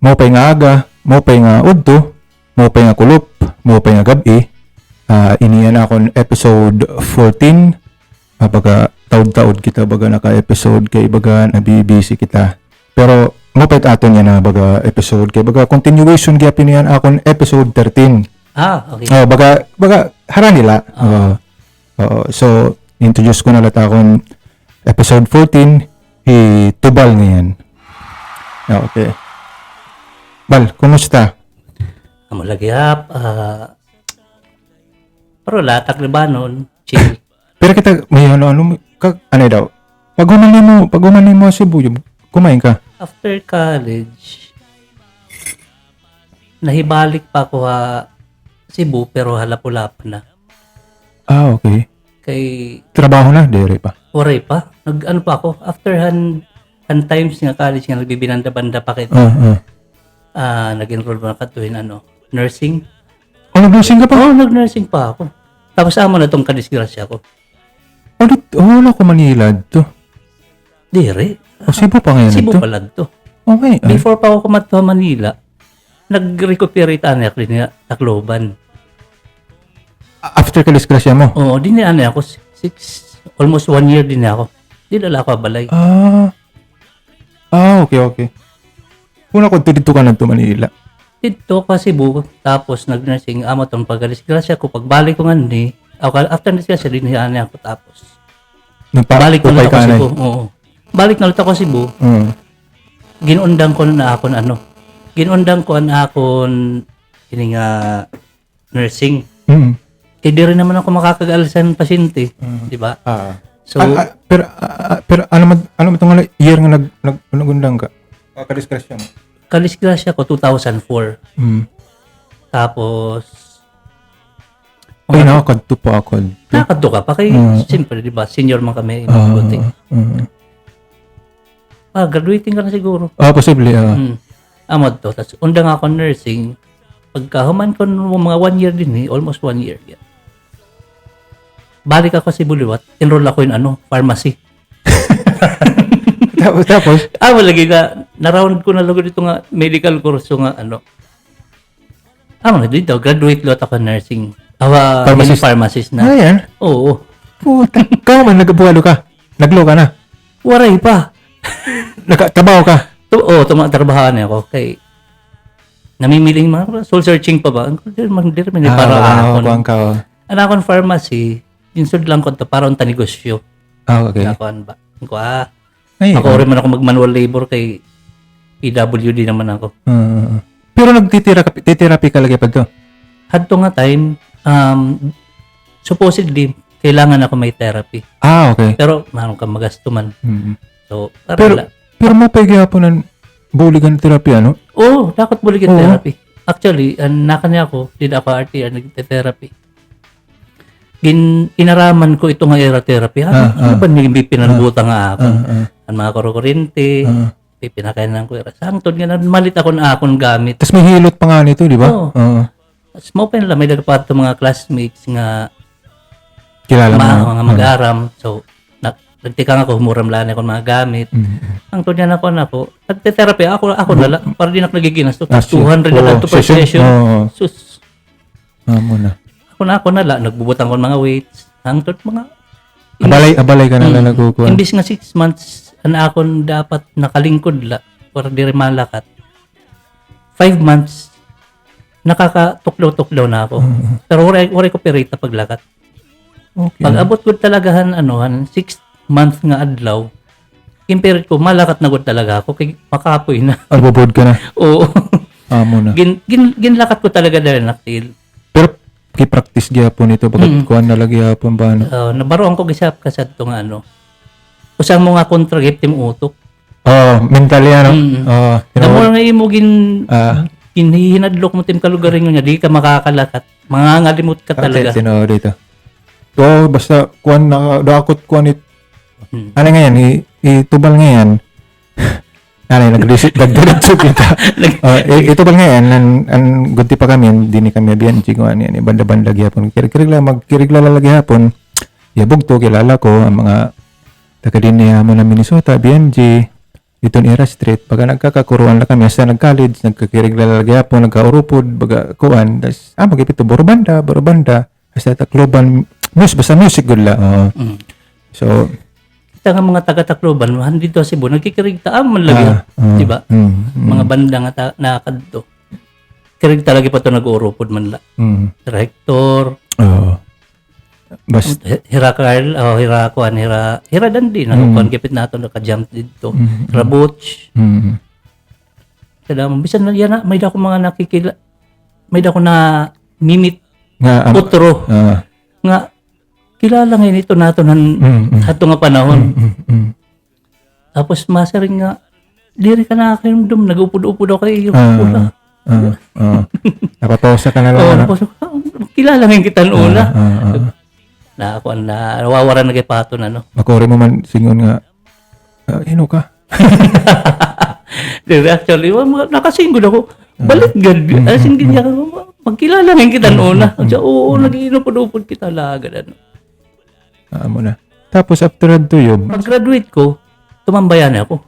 Mopay nga aga, mopay nga udto, mopay nga kulop, mopay nga gabi. Iniyan akong episode 14. Baga taud-taud kita baga naka-episode kay baga nabibisi kita. Pero mopay aton yan na baga episode kay baga continuation gyapon yan akong episode 13. Okay. Baga hara nila. So introduce ko na lahat akong episode 14 Tubal ngayon. Okay. Bal, kumusta? Malagyap. Pero latak libanon, chill. Pero kita, may ano daw? Pag umanin mo Cebu, kumain ka? After college, nahibalik pa ako Cebu pero halap-ulap na. Okay. Kay Trabaho na, dere pa. Oray pa. Nag-ano pa ako. After times nga college nga nagbibinanda-banda pa kita. Nag-enroll na katuhin nursing. Nag-nursing ka pa? Nag-nursing pa ako. Tapos amo na itong kadisgrasya ko. Wala ko Manila to. Dire. Cebu pa ngayon Cebu to? pala to. Okay. Before pa ako kumato Manila, nag-recuperate anak din na Tacloban. After ka-disgrasya mo? Oo, din na ako. Almost 1 year din ako. Di dala ako balay. Okay. Una ko dito ka na to Manila. Dito ka Cebu, tapos nag-nursing amo tong pagka-disgrasya ko. Pagbalik ko nga after disgrasya, din na ako tapos. Balik ko na ako Cebu. Oo. Balik na ulit ako Cebu. Ginundang ko na ako Ginundang ko na akong nursing. Kaya di rin naman ako makakag-alasan pasyente. Di ba? So, pero ano mo itong year nga nagundang ka? Kadisgrasya mo? Kadisgrasya ko 2004. Tapos nakakadto pa ako. Nakakadto ka pa kay siyempre, di ba? Senior man kami. Graduating ka na siguro. Posible. Amod to. Tapos undang ako nursing. Pagkahuman ko mga 1 year din almost 1 year. Yeah. Balik ako sa Buluwat, enroll ako in pharmacy. Tapos? Lagi na-round ko na lang dito nga medical course nga dito, graduate lot ako nursing. Pharmacist na. Ayan? Oo. Puta. Ikaw man, nagbuhalo ka? Naglo ka na? Waray pa. Nagtabaho ka? Tumatrabahan ako kay namimiling mga soul searching pa ba? Hindi para akong pharmacy. Insud lang ko to para unta negosyo. Okay. Nakon ba? Ako rin man ako mag-manual labor kay PWD naman ako. Pero nagtitherapy ka lagi pa to? Hadto nga time, supposedly, kailangan ako may therapy. Okay. Pero maano ka magasto man. So, pero mapay gyapon ng buligan therapy, ano? Oo, dapat buligan therapy. Actually, nakanya ako, din ako RTR, nag-therapy. Inaraman ko ito nga aerotherapy. Ano ba naging pinanbuta nga ako? Ang mga kurukurente, pinakainan ko. Sangtod nga, malit ako na akong gamit. Tapos may hilot pa nga nito, di ba? Oo. Tapos mo pa nila, may nagpato mga classmates nga kilala mo. Mga mag-aram. So, nagtika nga ako, humuram lang ako mga gamit. Ang tudyan ako na po, nagte-therapy, ako nala, para din ako nagiginas. 200 na lang to per session. Sus. Muna. Ako nala, nagbubutang ko mga weights. Ang tot mga... Abalay ka na nagkukuha. Imbis nga 6 months, akong dapat nakalingkod la, para di rin malakat. 5 months, nakakatuklaw-tuklaw na ako. Pero wala ko perita paglakat. Okay. Pag abot ko talagahan, 6 months nga adlaw, imperit ko, malakat na ko talaga ako, kay makapoy na. Albobod ka na? Oo. Muna. Ginlakat ko talaga dahil naktil. Pero, ki-practice gyapon ito, bakit kuhan na lagi gyapon ba? Nabaroan ko gisap ka sa ito nga usang mga contraceptive utok. Mentally Damo nga imo hinadlok mo tim kalugarin niya, di ka makakalakat. Mangangalimot ka talaga. Dito. Basta kuhan na dakot kuhan ano ngayon, itubal ngayon. Nagdiretso kita. Itubal ngayon, ang gunti pa kami, hindi kami abiyan, chiguan yan, banda-banda gyapon. Kirigla lagi hapon, yabog to, kilala ko, ang mga taga din niya mo na Minnesota, BNG, dito ni Era Street, baga nagkakakuruan na kami, sa nag-college, nagkakiriglalagya po, nagkaurupod, baga kuan, tas, magipito, borobanda, basta takloban, basta music good la. So, Kita nga mga taga-Tacloban, dito sa Cebu, nagkikirigtaan man lagi. Di ba? Mga banda nga nakakadto. Kirig talaga pa ito nag-uurupod man la. Rector, basta, Hira Dandi, nakukuhan kipit na ito, naka-jump dito. Hira Butch. Kaya bisan na yan, may dako mga nakikila, may dako na mimit, nga, utro, nga, kilala ngayon ito nato ato nga panahon. Tapos masaring nga, diri ka nakakimdum, nag-upod-upod ako kayo. Napapausa ka na lang. Kilala ngayon kita una. Nawawaran na kay Pato na, no? Makuri mo man, singon nga, hino ka? Actually, nakasinggod ako. Balik gad. Singgod niya, magkilala ngayon kita una. Oo, nag-inupod-upod kita lagad. Mo na. Tapos after that to yun, pag-graduate ko, tumambayan ako.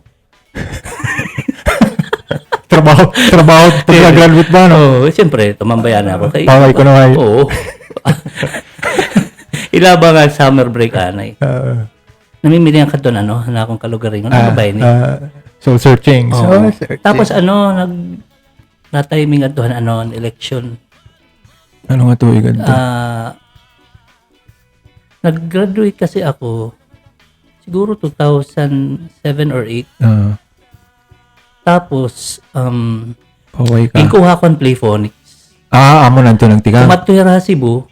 trabaho, graduate ba, no? Oo, siyempre, tumambayan ako. Paway ko na kayo. Oo. Ilaba nga summer break, anay. Namimili ang kadon, na akong kalugarin. Ano ba yun? Soul searching. Oo. Tapos na-timing at doon, election. Ano nga to, ganito? Nag-graduate kasi ako, siguro 2007 or 8. Tapos, paway ka. ikuha ko ang Playphonics. Amo nanto ng tigang. Tumatira Cebu,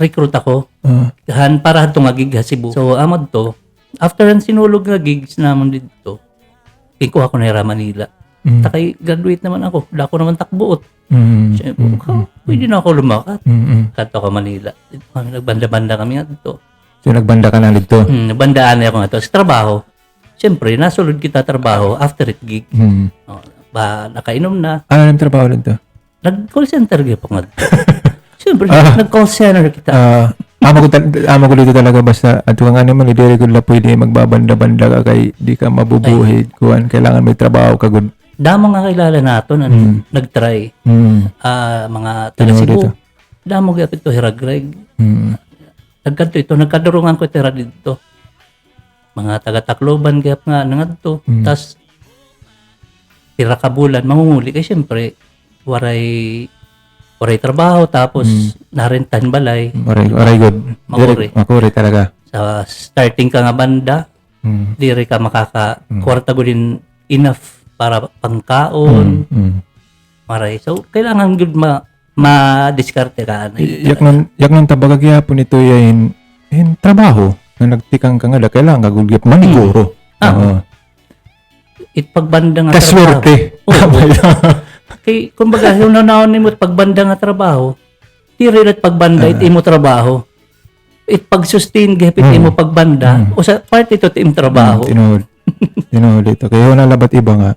recruit ako. Para itong gig sa Cebu. So, amad to. After ang sinulog na gigs naman dito, ikuha ko na Manila. Takay, graduate naman ako. Wala ko naman takbuot. Siyempre, pwede na ako lumakat. Kato ako Manila. Nagbanda-banda kami nga dito. So, nagbanda ka na dito? Nagbandaan ako nga to. Sa trabaho, siyempre, nasulod kita trabaho after it gig. Nakainom na. Ano yung trabaho dito? Nag-call center pa nga dito. Siyempre, nag-call center kita. Amo ko dito talaga basta at kung ano man, hindi ko na pwede magbabanda-banda ka kay di ka mabubuhay. Kailangan may trabaho ka good. Damo nga kilala nato nag-try. Mga taga Cebu. Damo gapit to Hira Greg. Nagkanto ito, nagkadurungan ko tira dito. Mga taga Tacloban gap nga nangadto. Tas tira ka bulan mangunguli kay syempre waray trabaho tapos narentan balay. Waray good. Makuri talaga. Sa starting ka nga banda, diri ka makaka-kwarta gudin enough para pangkaon. Maray. So, kailangan good ma-diskarte ka. Yak nun tabaga gyapon ito yain trabaho na nagtikang ka nga kailangan ka gugyap maniguro. Pagbanda nga kaswerte. Kay kumbaga yung nanawon nimo pagbanda nga trabaho, diri at pagbanda imo trabaho. Pag-sustain gapit imo pagbanda o sa part ito imo trabaho. Tinuod ito. Kaya wala labat iba nga.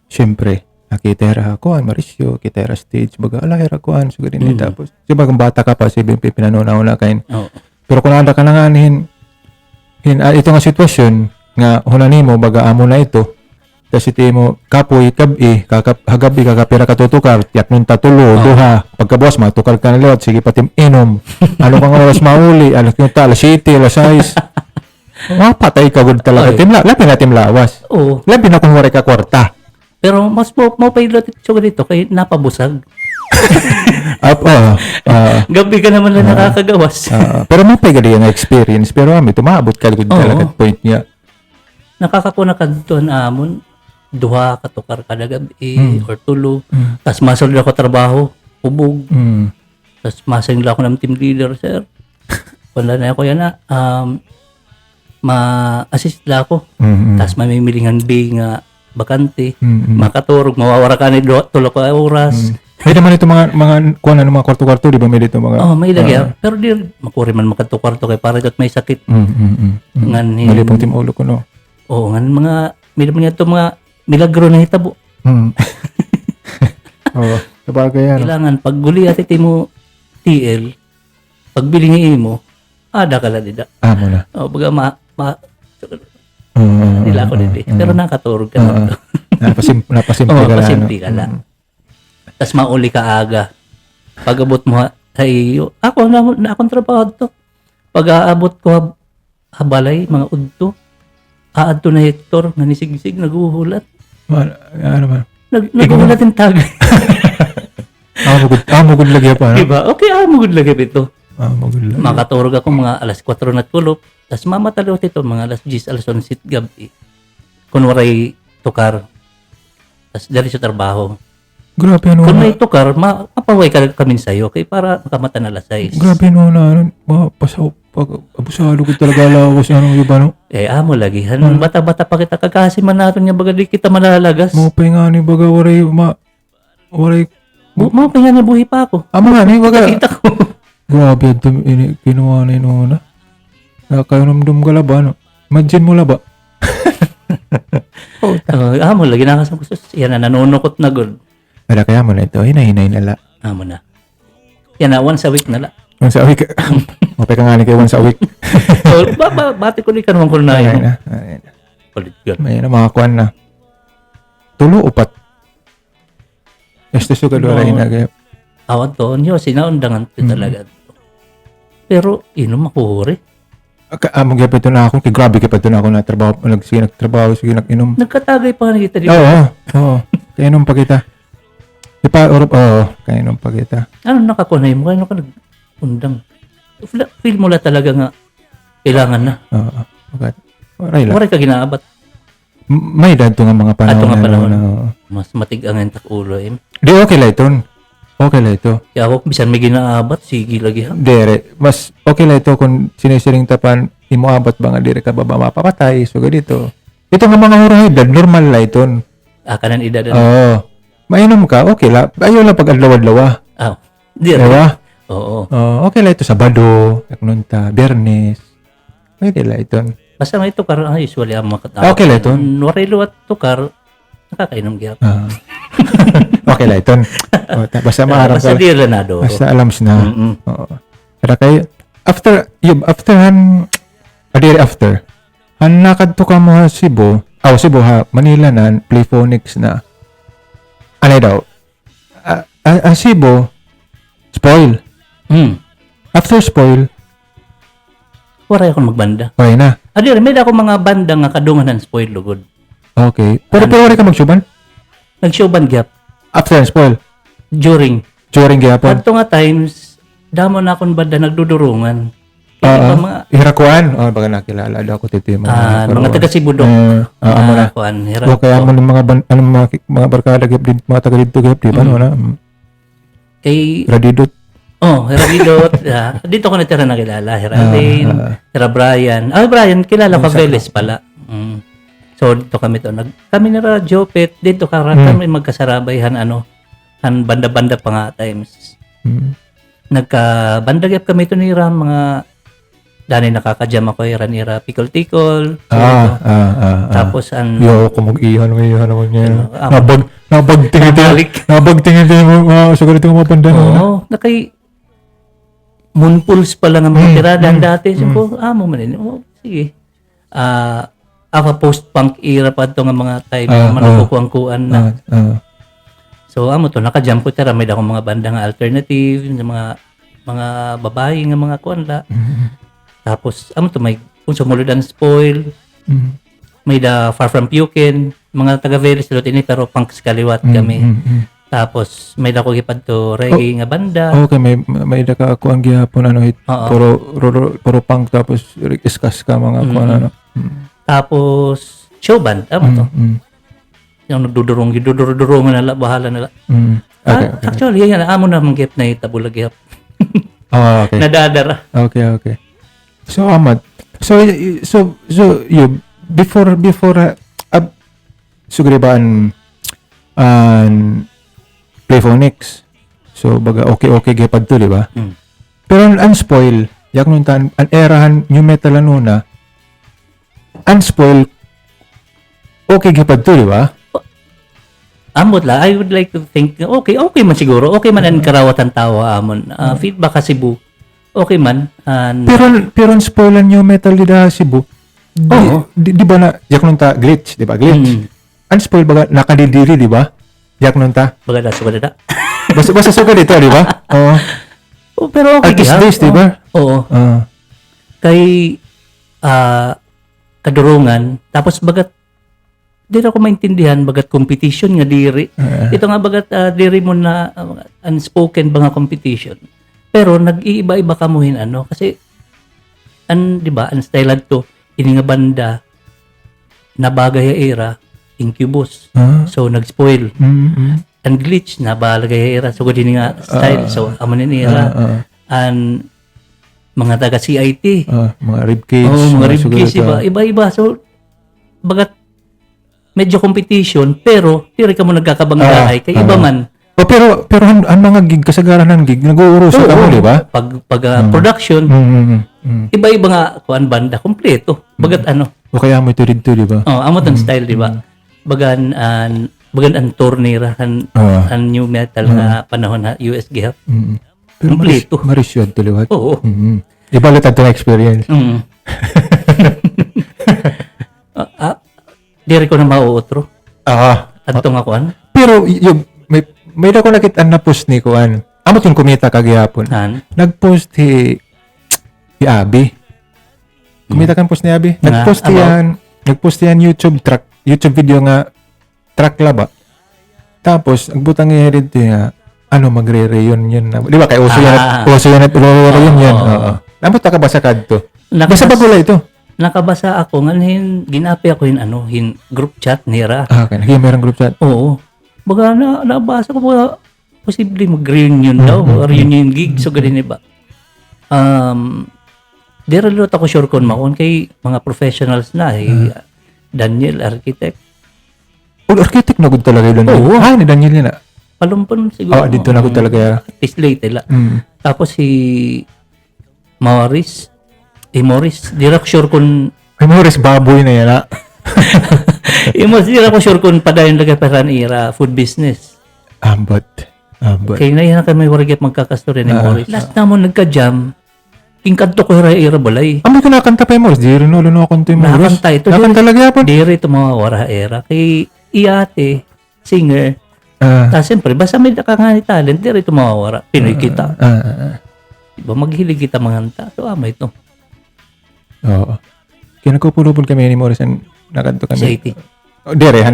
Siyempre, kitera kuan Mauricio, kitera stage baga alahera kuan so ganun tapos. Diba kung bata ka pa si pinanonaw na kain. Pero kung ada ka na nga ito nga sitwasyon nga hunanimo baga amo na ito. Tas iti mo kapoy hagabi kakapira katutukar tiyak nun tatulo duha pagkabuas matukar ka na lewat sige patim inom ano kang oras mauli alas 7 alas 6 mapatay ka good talaga labi natin lawas labi na kung wari ka kwarta pero mas mo pilot ito dito kay napabusag gabi ka naman na nakakagawas pero mapay gali yung experience pero tumaabot ka good talaga point niya nakakakuna ka dito na amon duha katukar kada gabi or tulo. Tas masulod ako trabaho, hubog. Tas masing ako ng team leader, sir. Wala na ako yan na ma-assist la ako. Tas mamimilingan B nga bakante. Makaturog, mawawara ka ni tulo ko oras. May naman ito mga kuha na mga kwarto-kwarto, di ba may dito mga... may lagyan. Pero di, makuri man makwarto kay para may sakit. Mali pong timulo ko, no? Oo, mga, may naman ito mga milagro na hitabo. Oo, sabagay yan. Kailangan, pag guli at iti mo TL, pag bilingi mo, ada ka lang dida. Mo na. Baga nila ako din. Pero nakaturog ka na to. Napasimple Oo, ka lang. pasimple ka lang. Tapos mauli ka aga. Pag-abot mo, ay, akong trabaho to. Pag-aabot ko habalay, mga udto, aadto na hektor, nanisigsig, naguhulat. Ano man? Naguhulat yung tagay. Magod lagi pa. Diba? Okay, magod lagi ito. Magod lagi. Makaturog ako mga alas 4 na tulop. Tapos mamatalot ito, mga alas 10, alas 11 gabi. Kunwaray tukar. Tapos dali sa trabaho. Grabe ano Kung na. may tukar, mapaway ka kami sa'yo. Kaya para makamata na alas 6. Grabe ano na. Abusado ko talaga lawas ano iba no. Amo lagi. Bata-bata pa kita kakasiman natin niya baga di kita malalagas. Mo pa nga ni baga waray Mga nga buhi pa ako. nga ni baga. Kita ko. Grabe ito kinuha na yun na. Kayo namdum ka laba no. Imagine mo laba. Amo lagi nakasang kusus. Yan na nanunukot na good. Ada kaya mo na ito. Hinay-hinay na la. Amo na. Yan na once a week na la. Once a week. Mapay ka nga ni kayo once a week. So, bati ko ni kanong kulo na Ayun yun. na. Kulit yun. May na mga kuwan na. Tulo upat. Esto suga doon rin na kayo. Awan to. Nyo, sinaundangan ko talaga. Pero, inom makuhuri. Among yapit ito na ako. Grabe ka pa ito na ako na trabaho. Sige nagtrabaho. Sige nag-inom. Nagkatagay pa nga kita dito. Oo. Kainom pa kita. Kainom pa kita. Ano nakakunay mo? Ano ka nag-undang? Feel mo la talaga nga kailangan na. Oo. Okay. Oray lang. Oray ka ginaabat. May edad to nga mga panahon. Ato nga panahon. Na, Mas matigang ang takulo. Di okay lang ito. Okay lang ito. Kaya ako, bisan may ginaabat, sige lagi ha. Dere. Mas okay lang ito kung sinisiring tapan, imuabat ba nga dire ka ba mapapatay. So, ganito. Ito nga mga hurang edad, normal lang ito. Kanan edad. Oo. Mainom ka, okay lang. Ayaw lang pag adlaw-adlaw. Di Diba? Oo. Okay lang ito. Sabado, Nunta, Biyernes. Pwede lang ito. Basta may tukar, usually ang mga Okay lang ito. Waray luwat tukar, nakakainom gyap. Okay lang ito. Basta maharap Basta ka. di renado. Basta alams na. Mm-mm. Oo. Pero kayo, after nakadto ka mo ha Cebu ha, Manila na, Playphonics na. Ano daw? Cebu, spoil. After spoil, Waray akong magbanda. okay na. Adir, may ako mga banda nga kadungan ng spoil lugod. Okay. Pero wala ka magsuban? Nag-showban gyap After spoil? during. During gyapon? Adto nga times, damo na akong banda nagdudurungan. Kaya mga Hirakuan? Baga nakilala daw ko titi. mga taga Sibudok. Amo na. Kuan, Kaya mo ng mga barkada gyap din, mga taga dito gyap di ba no na? Kay Radidot. Heradidot. Dito ko natira nakilala. Heraldine, Hera Brian. Brian, kilala pa Veles pala. So, dito kami to. Kami na Jopet. Dito kami magkasarabayhan, han banda-banda pa nga times. Nagka-banda-gap kami to ni Ram, mga dani nakakajam ako, Ira Pikol-Tikol. Tapos, Yo, kumag-ihan naman niya. Nabalik. Nabagtingin mo, siguro ito mga panda. Oo, Moonpools pa lang ang mga tiradan dati. So, amo man yun. Sige. Ako post-punk era pa ito nga mga time managkukuang-kuan na. So, amo to, nakajam ko tira. May akong mga banda nga alternative, mga babae nga mga kuan la. Tapos, amo to, may kung sumulod ang spoil, may da Far From Pukin, mga taga-Veles silot ini, pero punks kaliwat kami. Tapos, may dako gipad to reggae nga banda. Okay, may daka ako ang gihapon puro punk tapos iskas ka mga kuan Tapos, show band. To. Yung nagdudurong-durongan nila, bahala nila. Okay. Actually, yan, amo na mga gip na itabulag gip. Okay. Nadadara. Okay. So, Ahmad. So you, before, sugri ba an Playphonics. So, baga, okay, gipad to, di ba? Pero unspoil, yak nun tan, an erahan, new metal na, unspoil, okay, gipad to, di ba? Amot la, I would like to think, okay man siguro, okay man ang karawatan tawa amon. Feedback ka Cebu, okay man. Pero unspoil ang new metal di da Cebu, Oo. Di ba na, yak nun ta, glitch, di ba? Glitch. Unspoiled baga, nakadidiri, di ba? Yak nun ta. Baga na suga na. Basta suka dito, di ba? Oo. Oh, pero okay Artist ha? days, di ba? Oo. Kay kadurungan, tapos bagat di na ko maintindihan bagat competition nga diri. Ito nga bagat diri mo na unspoken ba nga competition. Pero nag-iiba-iba ka muhin ano kasi di ba ang style to ini nga banda na bagay era Incubus. So nag-spoil. Ang glitch na bagay era so gudi nga style so amo ni era. And mga taga CIT. Mga ribcage. Mga ribcage iba-iba. So bagat medyo competition pero diri ka mo nagkakabanggahay kay iba man. Pero ang mga gig kasagaran ng gig nag-uurusan ka mo, di ba? Pag production iba-iba nga kuan banda kompleto. Bagat ano. O kaya mo ito dito, di ba? Amo tong style, di ba? Bagan ang tournera ang new metal nga panahon na US Gap. Pero kompleto. Marisyod tuliwat. Oo. Iba lang ito na experience. Diri ko na mauutro. Adto nga kuan. Pero yung may dako nakita na post ni kuan. Amo tong kumita kagihapon. Nag-post si Abi. Kumita kan post ni Abi. Nag-post yan YouTube video nga track laba. Tapos nagbutang niya dito nga magre-reunion na. Di ba kay Uso yan at reunion. Amo ta ka ba sa kadto? Basta bagula ito. Nakabasa ako nganin ginapi ako hin group chat nira. Okay, meron group chat. Oo. Baga nabasa ko ba posible mag-reunion daw, reunion gig so ganun ba. Dira lot ako sure kon makon kay mga professionals na Daniel architect. Architect na gud talaga yun. Oo. Ni Daniel na. Palumpon siguro. Dito na gud talaga. Artist late la. Tapos si Morris, dira ko sure kun Morris baboy na yan. Dira ko sure kun padayon lagi paran ira food business. Ambot. Kay na yan kami warigit magkakastorya ni Morris. Last na mo nagka-jam, tingkadto ko ira balay. Amo ko nakanta pa yung Morris. Diri no kanto yung Morris. Nakanta ito. Nakanta talaga po. Diri ito mga wara era. Kay iyate, singer. Siyempre, basta may nakangani talent, diri ito mga wara. Pinoy kita. Diba, maghilig kita manganta. So, ama ito. Oo. Kaya nagpupulupod kami ni Morris nakanto kami. Sa 80. Dere,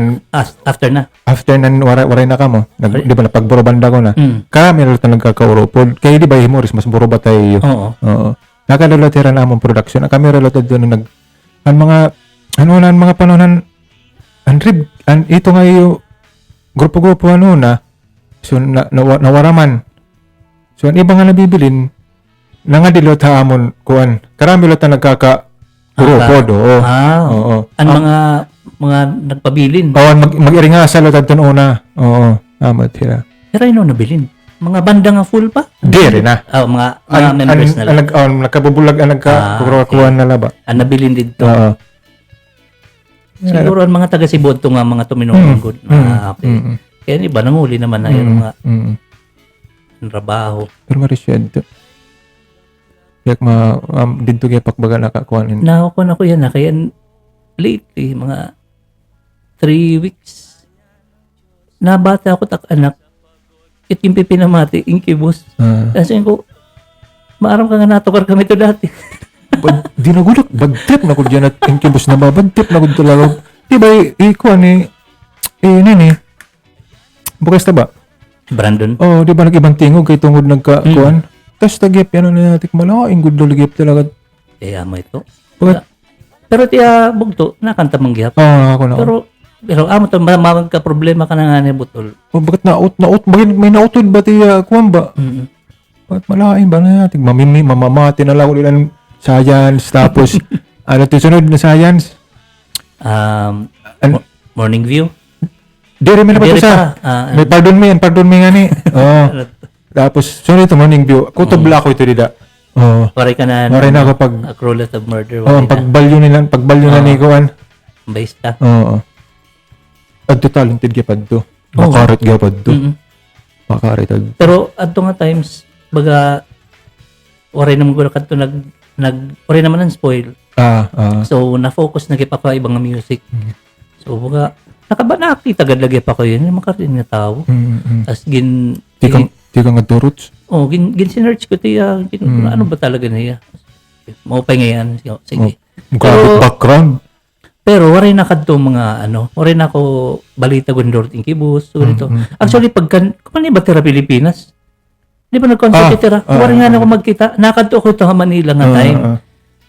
after na. After nan waray na ka mo. Di ba napagburobanda ko na. Kami rin ito nagkakaurupod. Kaya di ba Morris, mas buro ba tayo? Oo. Nakalulotera na among production. Kami rin doon ang mga panonan ito nga yung grupo-grupo na so nawaraman. So ang iba nga nabibilin nga dilot hamon kuan. Karami lot na nagkaka-urupod. Oo. Ang mga nagpabilin. Oo, mag-iringasa lot adton una. Oo, amat sila. Pero ino nabilin. Mga banda nga full pa? Diri na. Mga members na lang. Nagkabubulag nagkakuha na laba. Ang nabilin dito. Oo. Siguro ang mga taga Cebu to nga mga tuminong good. Okay. Kaya iba nanguli naman na yung mga trabaho. Pero marisyad to. Yak dito kaya pakbaga nakakuhanin. Nakakon ako yan kaya lately mga 3 weeks nabata ako tak anak yung pipinamati Incubus. Kasi ko maaram ka nga natukar kami to dati. Di na gulak bad trip na ko dyan at Incubus na ba bad trip na ko talaga. Diba ikuan nini bukas na ba? Brandon? Di ba nag-ibang tingog kay tungod nagka-kuan? Tapos tagip yan na natin malaking good lagip talaga. Ama ito. Pero tiya bugto nakanta manggihap. Ako na. Pero amo to magka problema ka na nga ni butol. Bakit naut may nautod ba tiya kuan ba? Bakit malaking ba na natin mamamati na lang ulit science tapos sunod na science? Morning View. Dere may napato sa. May pardon me nga ni. Tapos sunod ito Morning View. Kutob la ako ito dida. Waray ka na. Waray na ako pag Acrolat of Murder. pagbalyo na ni kuan. Baista. Adto talented gyapad to. Makarit gyapad to. Makarit. Pero adto nga times baga waray naman ko kadto ori naman ang spoil. So, So, na-focus na pa ko ibang nga music. So, baga, nakita gadlagi pa ko yun, yung makarin nga tao. As di ka nga turuts. sinearch ko tiya, ano ba talaga niya? Maupay ngayon. Sige. Grabe background. Pero waray na kadto mga waray na ko balita gondor ting kibus so dito. Actually kumani ba tira Pilipinas? Di ba nag-concert tira? Waray nga na ko magkita. Nakadto ko to Manila nga time.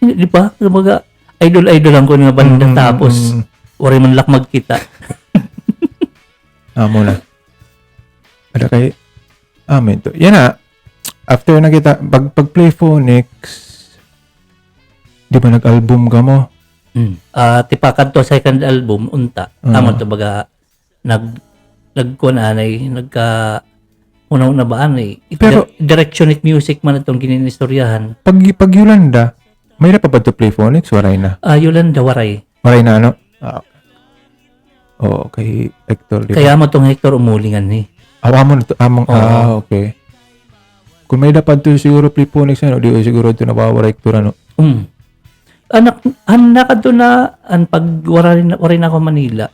Di ba? Kumbaga idol lang ko nga banda tapos waray man lak magkita. Amo na. Ada kay amin to. Yan na. After nakita pag Playphonics di ba nag-album ka mo? Tipakad to second album unta amo to baga nagkuanay una ba anay Pero directionate music man itong gininistoryahan pag Yolanda may pa ba to Playphonics waray na Yolanda waray na ano kay Hector di ba? kaya mo tong Hector umulingan ni Amo na to among okay kung may dapat to siguro Playphonics ano di siguro to nabawaray Hector ano anak nakadto na pag warin ako Manila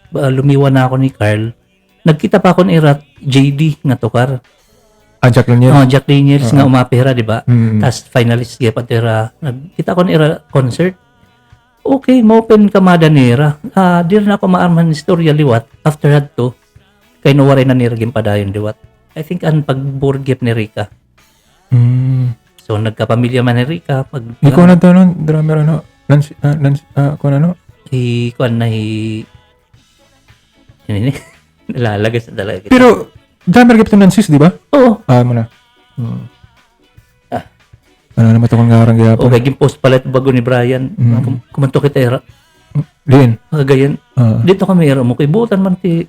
lumiwan na ako ni Carl nagkita pa ako ni era JD nga tukar Jack Daniels Jack Daniels nga umapera di ba tas finalist gyud patera nagkita ko ni era concert okay ma-open kamada nira dir na ako maarman istorya liwat after adto kay no waray na nira gimpadayon liwat I think pag board game ni Rica so nagkapamilya man ni Rica pag ikaw na to nun drummer ano Nancy kung ano Hindi. Nalalagas na talaga. pero drummer gap to Nancy's di ba? Oo. Mo na ano naman ito kung ngarang gyapon Okay, post pala ito bago ni Brian. Kumanto kita era. Din Kagayan. Dito kami era mo. Kay butan man ti.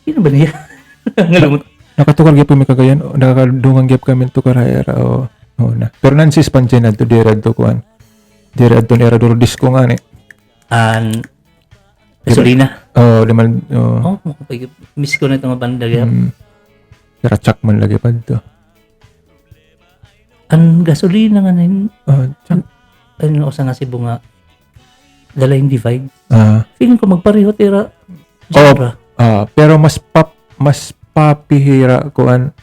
Sino ba niya? Ngalamot. nakatukar gyapon may kagayan nakakadungang gyap kami to karayera na pero Nancy's panchen to dirad to kuan dirad to era duro disco nga ni Gasolina. di man Miss ko na itong banda. Kira chak man lagi pa to Gasolina nga na chak ako sa nga Cebu nga Dalaing Divide. feeling ko magpareho tira genre. Pero mas papihira kuan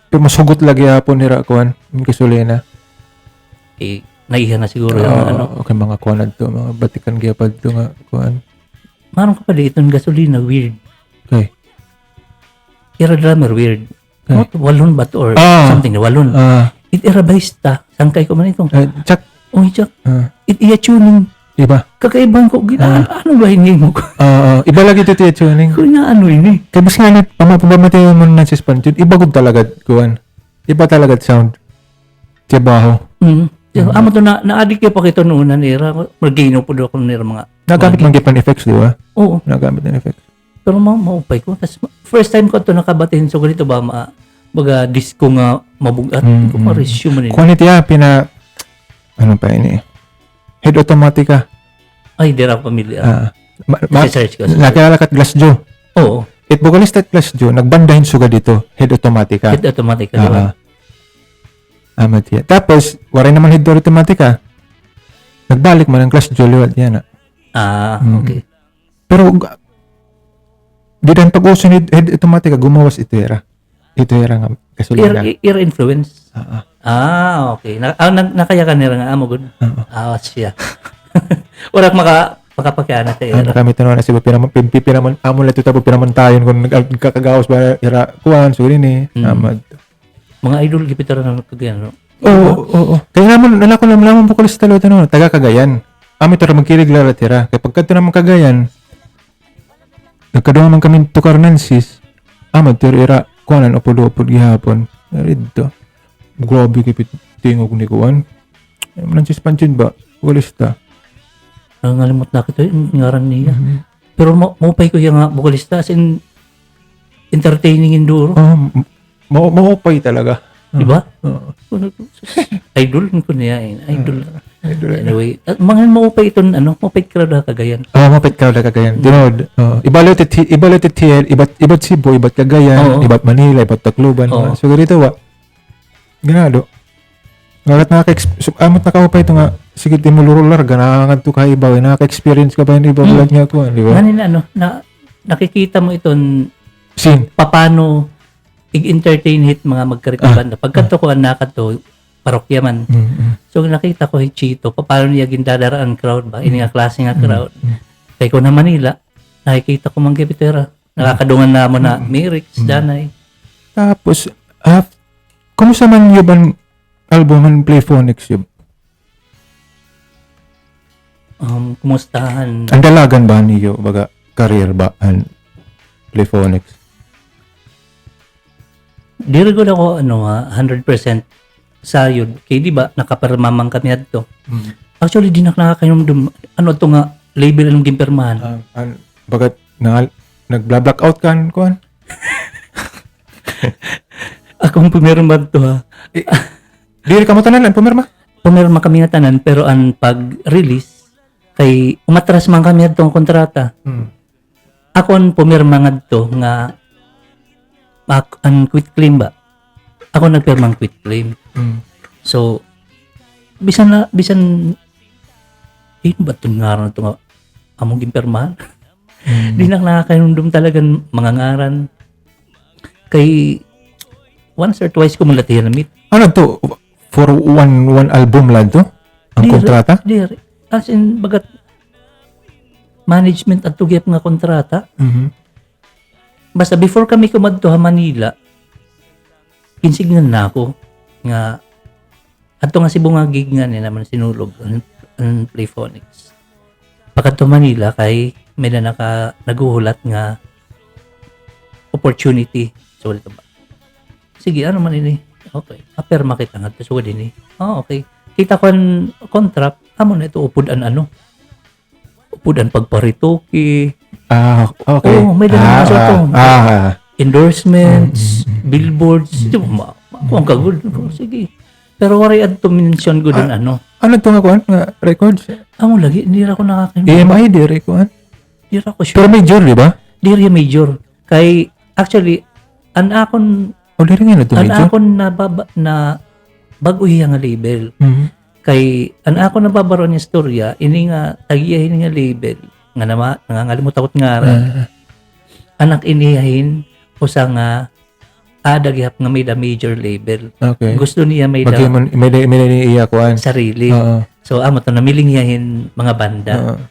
pero mas hugot lagi hapon hira kuan yung gasolina Naiha na siguro yung okay mga kuan to mga batikan gyapad to nga kuan maron ka pa di itong gasolina weird okay era drummer weird walon ba to or something na walon it era bassista sangkay ko man itong chak Jack it iya tuning iba kakaibang ko ano ba hindi mo ko iba lagi to tiya tuning kung na ano ini kaya mas nga pamamatay mo na si Spanjun iba gud talaga kuan iba talaga sound tiya baho amo to na-addict pa kito noon nira magino po do ko nira mga nagamit man gipan effects di ba oo nagamit ng effects pero maupay ko tas first time ko to nakabatin so ganito ba baga disco nga mabugat ko ma-resume man kuan itiya ano pa ini head automatica ay dira pamilya search ko nakilala kat Glass Joe oo it vocalist at Glass Joe nagbandahin suga dito head automatica head automatica diba amat yan tapos waray naman head automatica nagbalik man ang Glass Joe liwat yan okay pero di rin pag-uso ni head automatica gumawas ito era nga gasolina ear influence okay nakaya ka nila nga amo good siya warak makapagkana sa era kami tanong na siya pinaman amo lang ito tabo pinamantayon kung nagkakagawas ba era kuhan so rin amad mga idol gipitar na nagkagayan oo kaya naman nalako naman vocalist talo tanong taga Cagayan ami to magkilig lara tira kaya pagkadto naman Cagayan nagkadungan man kami tukar Nancy's amad tira era kuhanan upod gihapon dito grabe kipit tingog ni kuhan Nancy's Panjun ba vocalista ngalimot na kita yung ngaran niya pero maupay ko yung vocalista as in entertaining induro maupay talaga diba? Idol ko niya idol anyway mga maupay ito maupay crowd na Cagayan maupay crowd na Cagayan tinod iba't Cebu iba't Cagayan iba't Manila iba't Tacloban so ganito ganado Ngalat amot nakahupay ito nga, sige di mo lurular, ganangan to kay ibaw, nakaka-experience ka ba yung ibaw ulat nga ko, di ba? Ngayon ano, nakikita mo iton Sin. paano i-entertain hit mga magkarita banda. Pagkanto ko ang nakato, parokya man. So nakita ko yung Chito, paano niya gindadaraan crowd ba? Ini nga klase nga crowd. Kaya ko na Manila, nakikita ko mang gipitera. Nakakadungan na mo na Mirix, Danay. Tapos, kumusta man yung ban album ang Playphonics yun? Kumustahan? Ang dalagan ba niyo, baga, career ba ang Playphonics? Diri ko na ko, 100% sayod. Kaya di ba, nakapermamang kami adto. Actually, di na nakakayong to nga, label ang gimpirmahan. Bagat, nag-blackout kan, kuan? Akong pumirma to ha. Diri ka mo tanan, pumirma? Pumirma kami nga tanan, pero ang pag-release, kay umatras man kami adtong kontrata. Akon pumirma nga to nga ang quit claim ba? Ako nagpirmang quit claim. So, bisan ba itong ngaran na ito nga among gimpirmahan? Di na nakakainundom talagang mga ngaran. Kay once or twice ko mula tinamit. Ano to? For one album lang to? Ang kontrata? Diri. As in, bagat management at tugip nga kontrata. Basta before kami kumadto ha Manila, kinsignan na ako nga ato nga si bunga gig nga niya naman sinulog ang Playphonics. Pagkadto Manila kay may na naguhulat nga opportunity. So ito ba? Sige, ano man ini? Okay. Aperma kita nga to so din okay. Kita ko ang contract, amo na ito upudan upudan pagparitoki. Okay. May dala na to. Endorsements, billboards, ang kagod. Sige. Pero wari adto mention ko din Ano to nga kuan? Records? Amo lagi, hindi ra ko nakakain. EMI, diri kuan? Hindi ra ko sure. Pero major, di ba? Diri major. Kay, actually, an akon Diri nga na to major? na bago-iya nga label. Kay, an akon nababaro niya storya, ini nga, tagiyahin nga label, nga nangangalimot akot nga anak iniyahin, usa nga, daghihap nga may da major label. Okay. Gusto niya may da May iya kuan. sarili. So, amo to, namiling niyahin mga banda.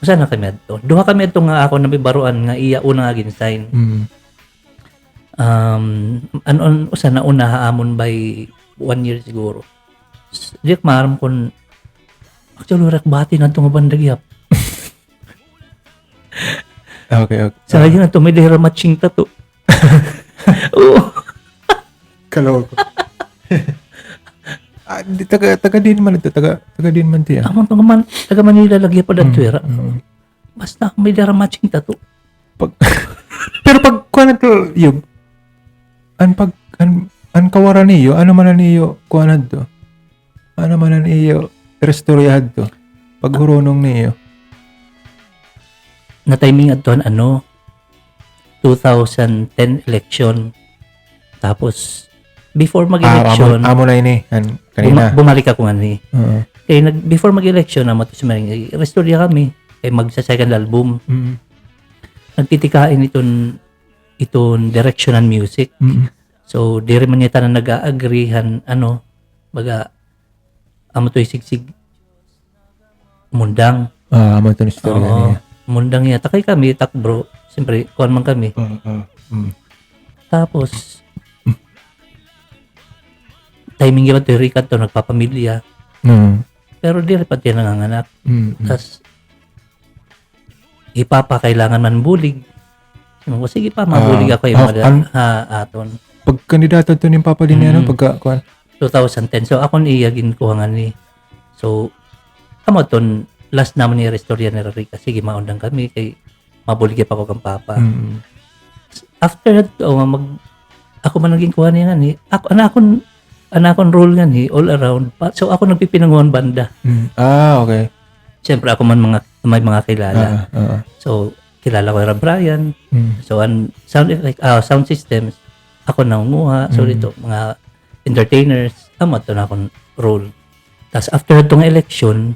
Usa na kami adto. Duha kami adto nga ako nabibaruan nga iya una nga ginsign. Usa na una haamon by 1 year siguro. Di ko maaram kung actually rak bati na itong banda gyap. Okay. Sa lagi na ito may dehera matching tattoo. Oo. Kaloko. Taga din man ito. Taga din man tiya. Amon taga Manila lagi pa datwera. Basta may dehera matching tattoo. Pero pag kuan ito yung an kawaran niyo, ano man niyo kuan to? Ano man niyo restoryad to? Paghurunong niyo. Na timing aton 2010 election. Tapos before mag-election, amo na ini kanina. bumalik ako nga ni. Kaya before mag-election na mato sumaring restorya kami kay magsa-second album. Nagtitikain iton direction and music. So diri man niya tanan nag-aagreehan baga amo to sigsig mundang. Amo to istorya niya. Mundang niya takay kami bro. Siyempre kuan man kami. Tapos timing gyud to Rica to nagpapamilya. Pero diri pa tiyan nanganganak. Tas ipapakailangan man bulig. Sige pa, mabulig ako yung aton. Pag kandidato to ni Papa din pagka kuan 2010. So ako niiyagin ko nga ni. So amo ton last naman ni restorya ni Rica. Sige maundang kami kay mabulig pa ako kang Papa. After that ako man naging kuha niya nga ni. Anakon role nga ni all around. So ako nagpipinanguhan banda. Okay. Siyempre ako man may mga kilala. So kilala ko yung Brian. So sound systems ako nangunguha. So dito mga entertainers. amat na akong role. Tas after itong election,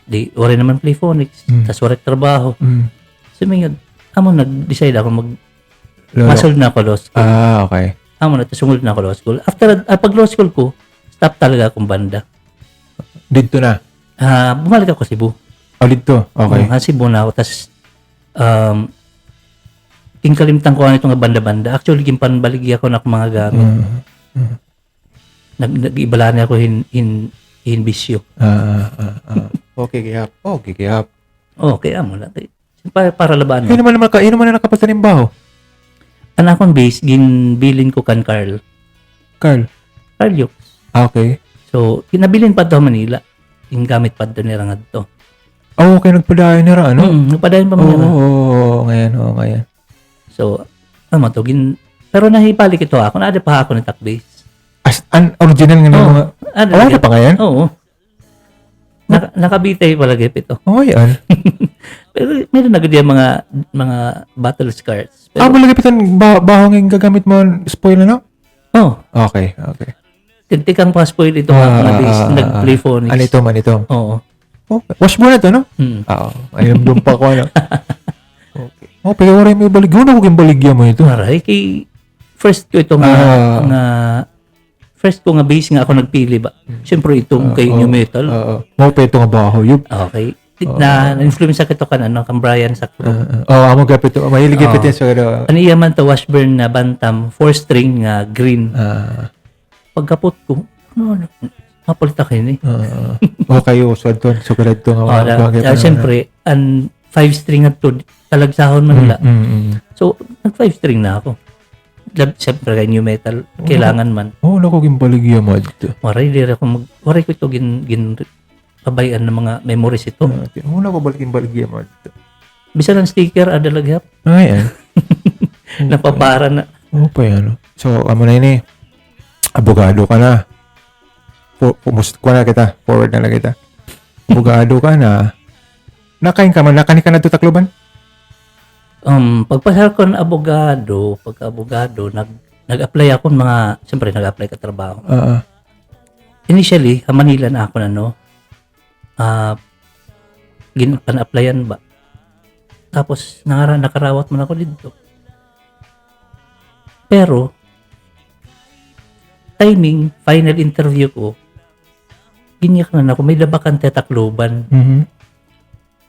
di wala naman Playphonics, tas wala trabaho. Sumingod, amo nag-decide ako pasol na ako law school. Okay. Amo na, tas sumulod na ako law school. After, pag law school ko, stop talaga akong banda. Dito na. Bumalik ako Cebu. Dito. Okay. Cebu na ako, tas kalimtan ko ang itong banda-banda. Actually, gimpanbaligi ako ng mga gamit. Nag-ibalaan ako in bisyo. Okay, gihap. Okay, amo na. Para laban. Yun naman na nakapatanimbaho. Anak kong base, ginbilin ko kan Carl. Carl Yux. Okay. So, kinabilin pa to Manila. Yung gamit pa doon nila nga to. Okay, nagpadayon nila, ano? Nagpadayon pa Manila. Ngayon. So, to, pero nahibalik ito ako. Naada pa ako ng takbase. As an original nga mga... Wala pa ngayon? Oo. Nakabitay palagi ito. Yan. Pero meron na ganyan mga battle scars. Pero, Malagipitan, bahong yung gagamit mo, spoil na, no? Okay. tintikang pa spoil ito mga base. Nag-play phonics. Anito. Oo. Okay. Wash mo na to, no? Oo. Ayun, doon pa ko, ano? Okay. Pero wala may baligyo na kung baligya mo ito. Maray, kay first ko ito first ko nga base nga ako nagpili ba. Siyempre itong kay New Metal. Ito nga baho yun. Okay. Na-influence sa kito kan Brian Sacro. Amo gapit ito. Mahilig gapit yan sa ano yaman to Washburn na Bantam 4-string nga green. Pagkapot ko, mapalita kayo ni. Okay, so doon. So kalad ito nga. Siyempre, ang 5-string at to, talagsahon man nila. So, nag-5-string na ako. Siyempre, kay New Metal, kailangan man. Naku, gimbaligya mo dito. Waray ko ito pabayan ng mga memories ito. Naku, baligya mo dito. Bisa ng sticker, adalaghap. Ayan. Napapara na. Yan. So, amo na yun abogado ka na. Forward na lang kita. Abogado ka na. Nakain ka na ito Tacloban? Pagpasal ko ng pagka-abogado, nag-apply ako siyempre nag-apply ka trabaho. Initially, Manila na ako pan-applyan ba? Tapos, nakarawat mo na ako dito. Pero, timing, final interview ko, ginyak na ako, may labakante Tacloban.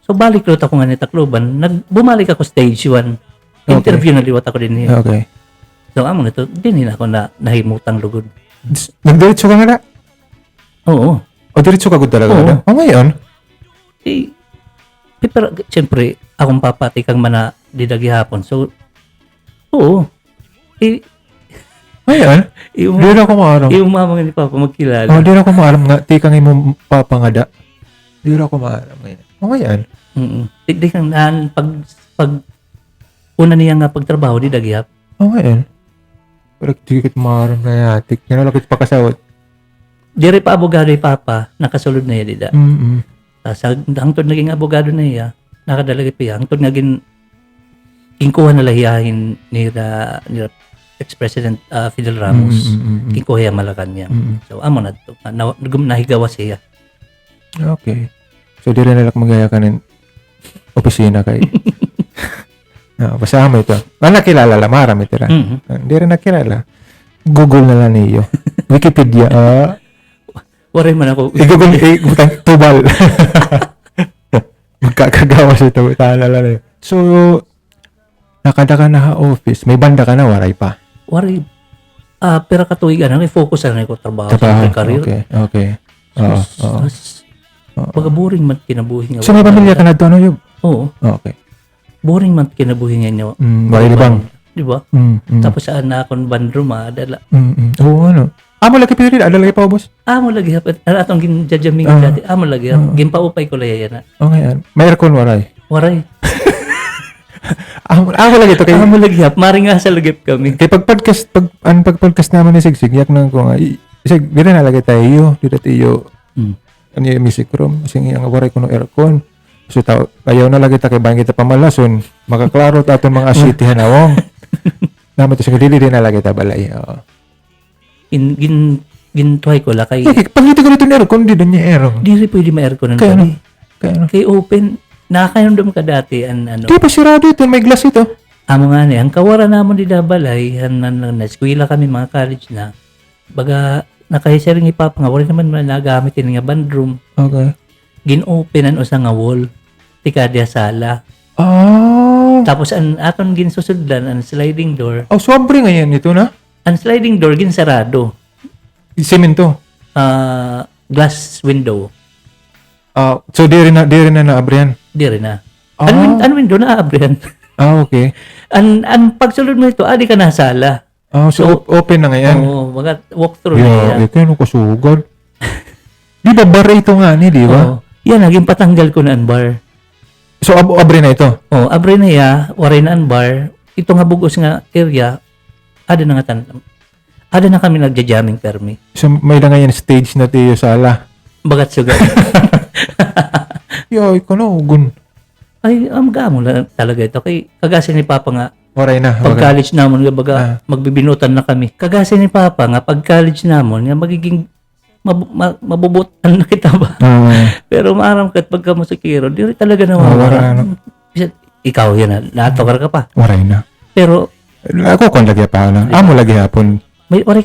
So, balik ulit ako nga ni Tacloban. Bumalik ako stage 1. Interview na liwat ako din niya. Okay. So, amo nito, din ako nahimutang lugod. Nagdiretso ka nga na? Oo. Diretso ka good talaga na? Ngayon? Pero, siyempre, akong papati kang mana didagi hapon. So, oo. Ngayon? Di na ako maaram. Yung mama ni Papa magkilala. Di na ako maaram nga. Di kang imong papangada. Di na ako maaram ngayon. Ngayon? Di kang pag una niya nga pagtrabaho, di dagyap. Ngayon? Pero di kit maaram na yatik. Yan na lakit pa kasawat. Di rin pa abogado ni Papa, nakasulod na iya, dida. Hangtod naging abogado na iya, nakadalagay pa iya. Hangtod naging kingkuha na lahiyahin ni ex-president Fidel Ramos. Kingkuha iya Malacanang. So, amo na ito. Nahigawa siya. Okay. So, di rin nalak magaya ka ng opisina kay... Pasama ito. Nakilala la, marami tira. Di rin nakilala. Google na lang niyo. Wikipedia. Waray man ako. I-Google, tubal. Magkakagawa siya ito. Taalala na yun. So, nakada ka na office. May banda ka na, waray pa. Waray. Pero katuwigan, i-focus na ko trabaho sa career. Okay. Boring man kinabuhi nga. So, may pamilya ka na doon, Yub? Oo. Okay. Boring man kinabuhi nga niyo. Waray libang. Di ba? Tapos saan na akong bandroom, adala. Oo, ano. Amo lagi period, adala pa boss? Amo lagi hapit. Atong ginjajaming dati. Amo lagi. Gimpaupay ko laya na. Okay, yan. May aircon, waray. Waray. Amo lagi to kay. Amo lagi hap. Mari nga sa lagip kami. Kay pag-podcast naman ni Sigsig, yak nang ko nga. Sig, dira na lagi tayo. Dira tayo. Ano yung music room? Kasi nga waray ko no aircon. So, ayaw na lagi ta kay bayan kita pamalason. Makaklaro ta atong mga asitihan awong. Naman to sa dili din na lagi ta balay. gintuhay ko la kay Pag ito ko rito ni aircon, di na niya aircon. diri pwede ma-aircon ng Kaya ano? gabi. Kaya ano? Kay open, nakakayandom ka dati an ano. Di pa sirado ito, may glass ito. Amo nga ni, ang kawara namon di Dabalay, na eskwela kami mga college na. Baga nakahisaring ipapa nga wala naman nagamit nga bandroom. Okay. Gin-openan usa nga wall. Tika dia sala. Ah. Tapos ang aton ginsusudlan ang sliding door. Oh, sobre ngayon ito na. Ang sliding door ginsarado. Semento. Glass window. So di rin na naabrihan. Di rin na. Ah. Ano window na abrihan? Okay. Ang pagsulod mo ito, adi ka na sala. So open na ngayon. Oo, mga walkthrough Yeah, na yan. ito yung kasugod. Di ba bar ito nga ni, di ba? Oo. Yan, naging patanggal ko na ang bar. So abri na ito. Oh, abre na ya, waray na ang bar. Ito nga bugos nga area, ada na nga ada na kami nagja-jamming permi. So may na ngayon stage na tiyo sala. Bagat sugat. Yo, ikaw na ugon. Ay, gamo na talaga ito. Kay kagasin ni Papa nga, Waray na. pag college namon nga baga, Ah. magbibinutan na kami. Kagasin ni Papa nga, pag college namon, nga magiging mabubutan na kita ba? Pero maaram ka at pagka musikero, di rin talaga na wala mawala. na. Ikaw yan na, natokar ka pa. Waray na. Pero, Ako kung lagi pa lang. Amo lagi hapon. waray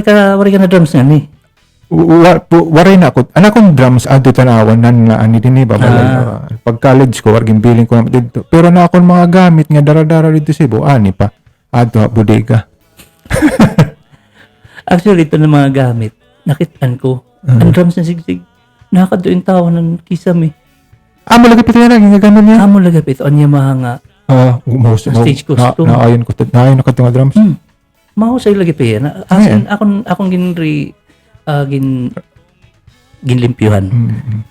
ka na drums nga ni. Waray na ako. Anak kong drums adto tanawan na ani din ba pag college ko warging billing ko na dito. Pero na akong mga gamit nga dara-dara dito sa Cebu ani pa. Adto bodega. Actually, ito na mga gamit. Nakitaan ko. Ang drums na sigsig. Nakakadoin tao ng kisame. Amo lagi pito na ginagamit niya. Amo lagapit. On yung mga nga. Stage costume. Naayon ko na kadto nga drums. Mahusay lagi pa yan. Akong ginlimpyuhan.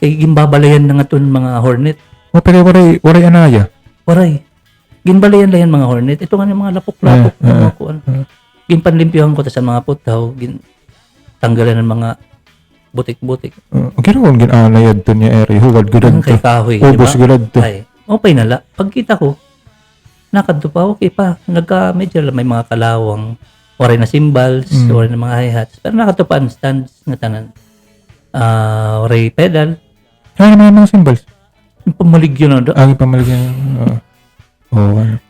Kaya gimbabalayan na nga ito mga hornet. Pero waray anaya. Waray. Ginbalayan lang yan mga hornet. Ito nga yung mga lapok-lapok. Mga kuan. Ginpanlimpyuhan ko ta sa mga putaw. Tanggalan ng mga butik-butik. Ginawa ginanayad to niya eri. Huwag gudad Kay to. kahoy. Ubos gudad to. Ay, okay na la. Pagkita ko, nakadto pa, okay pa. Medyo may mga kalawang, waray na cymbals, waray na mga hi-hats. Pero nakadto pa ang stands nga tanan. Waray pedal. Ano naman mga symbols? Yung pamaligyo na. Agi pamaligyan. Ano.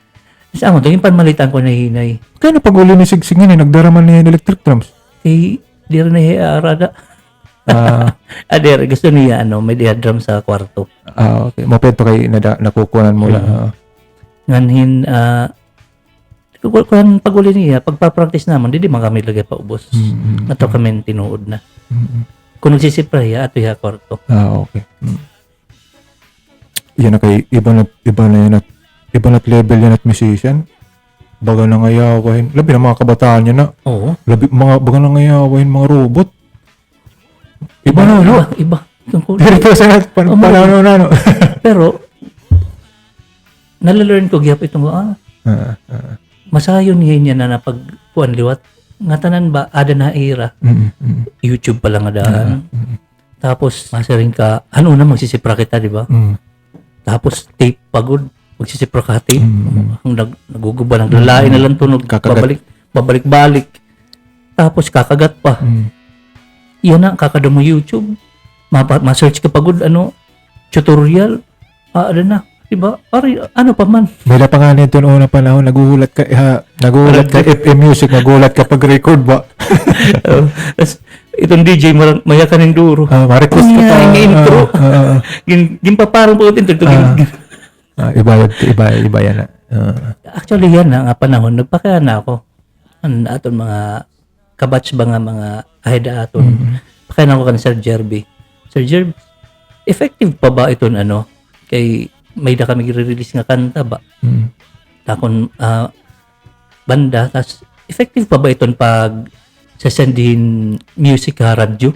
Isa mo, yung panmalitan ko na hinay. Kaya na pag uli ni Sigsig nga nagdaraman niya yung electric drums. Eh, di rin na hiarada. Gusto niya, may diya drum sa kwarto. Okay. Mapeto kay nakukunan mo lang. Nganhin, kung pag uli niya, pagpa-practice naman, di man kami lagay pa ubos. Nato kami tinuod na. Kung nagsisipra ya, ato ya kwarto. Okay. Yan na kay iba na yan at iba na't level yan at musician. Baga na ngayawahin. Labi na mga kabataan niya na. Oo. Baga na ngayawahin mga robot. Iba na, no? Iba. Pero ito sa panahon na, no? Pero, nalalearn ko gyap itong masayon niya na napagkuan liwat. Nga tanan ba, ada na era. YouTube pa lang adaan. Tapos, masaring ka, ano na magsisipra kita, di ba? Tapos, tape pagod. Magsisipra ka tape. Naguguba, naglalain na lang tunog. Babalik-balik. Tapos, kakagat pa. Yan na, kakada mo YouTube. Ma-search ka pagod, tutorial. Ano na, diba? Ano pa man. May pa nga nito noong unang panahon, naguhulat ka FM Music, naguhulat ka pag-record ba? Itong DJ, maya ka ng duro. Ma-request ka pa. Yung intro. Gimpaparang po ito. Iba yan na. Actually, yan na nga panahon. Nagpakaya na ako. Aton mga kabatch ba nga mga ahida aton. Pakaya na ako kan Sir Jerby. Sir Jerby, effective pa ba ito kay may da kami i-release nga kanta ba? Takon banda, tas effective pa ba ito pag sasendihin music ha radyo?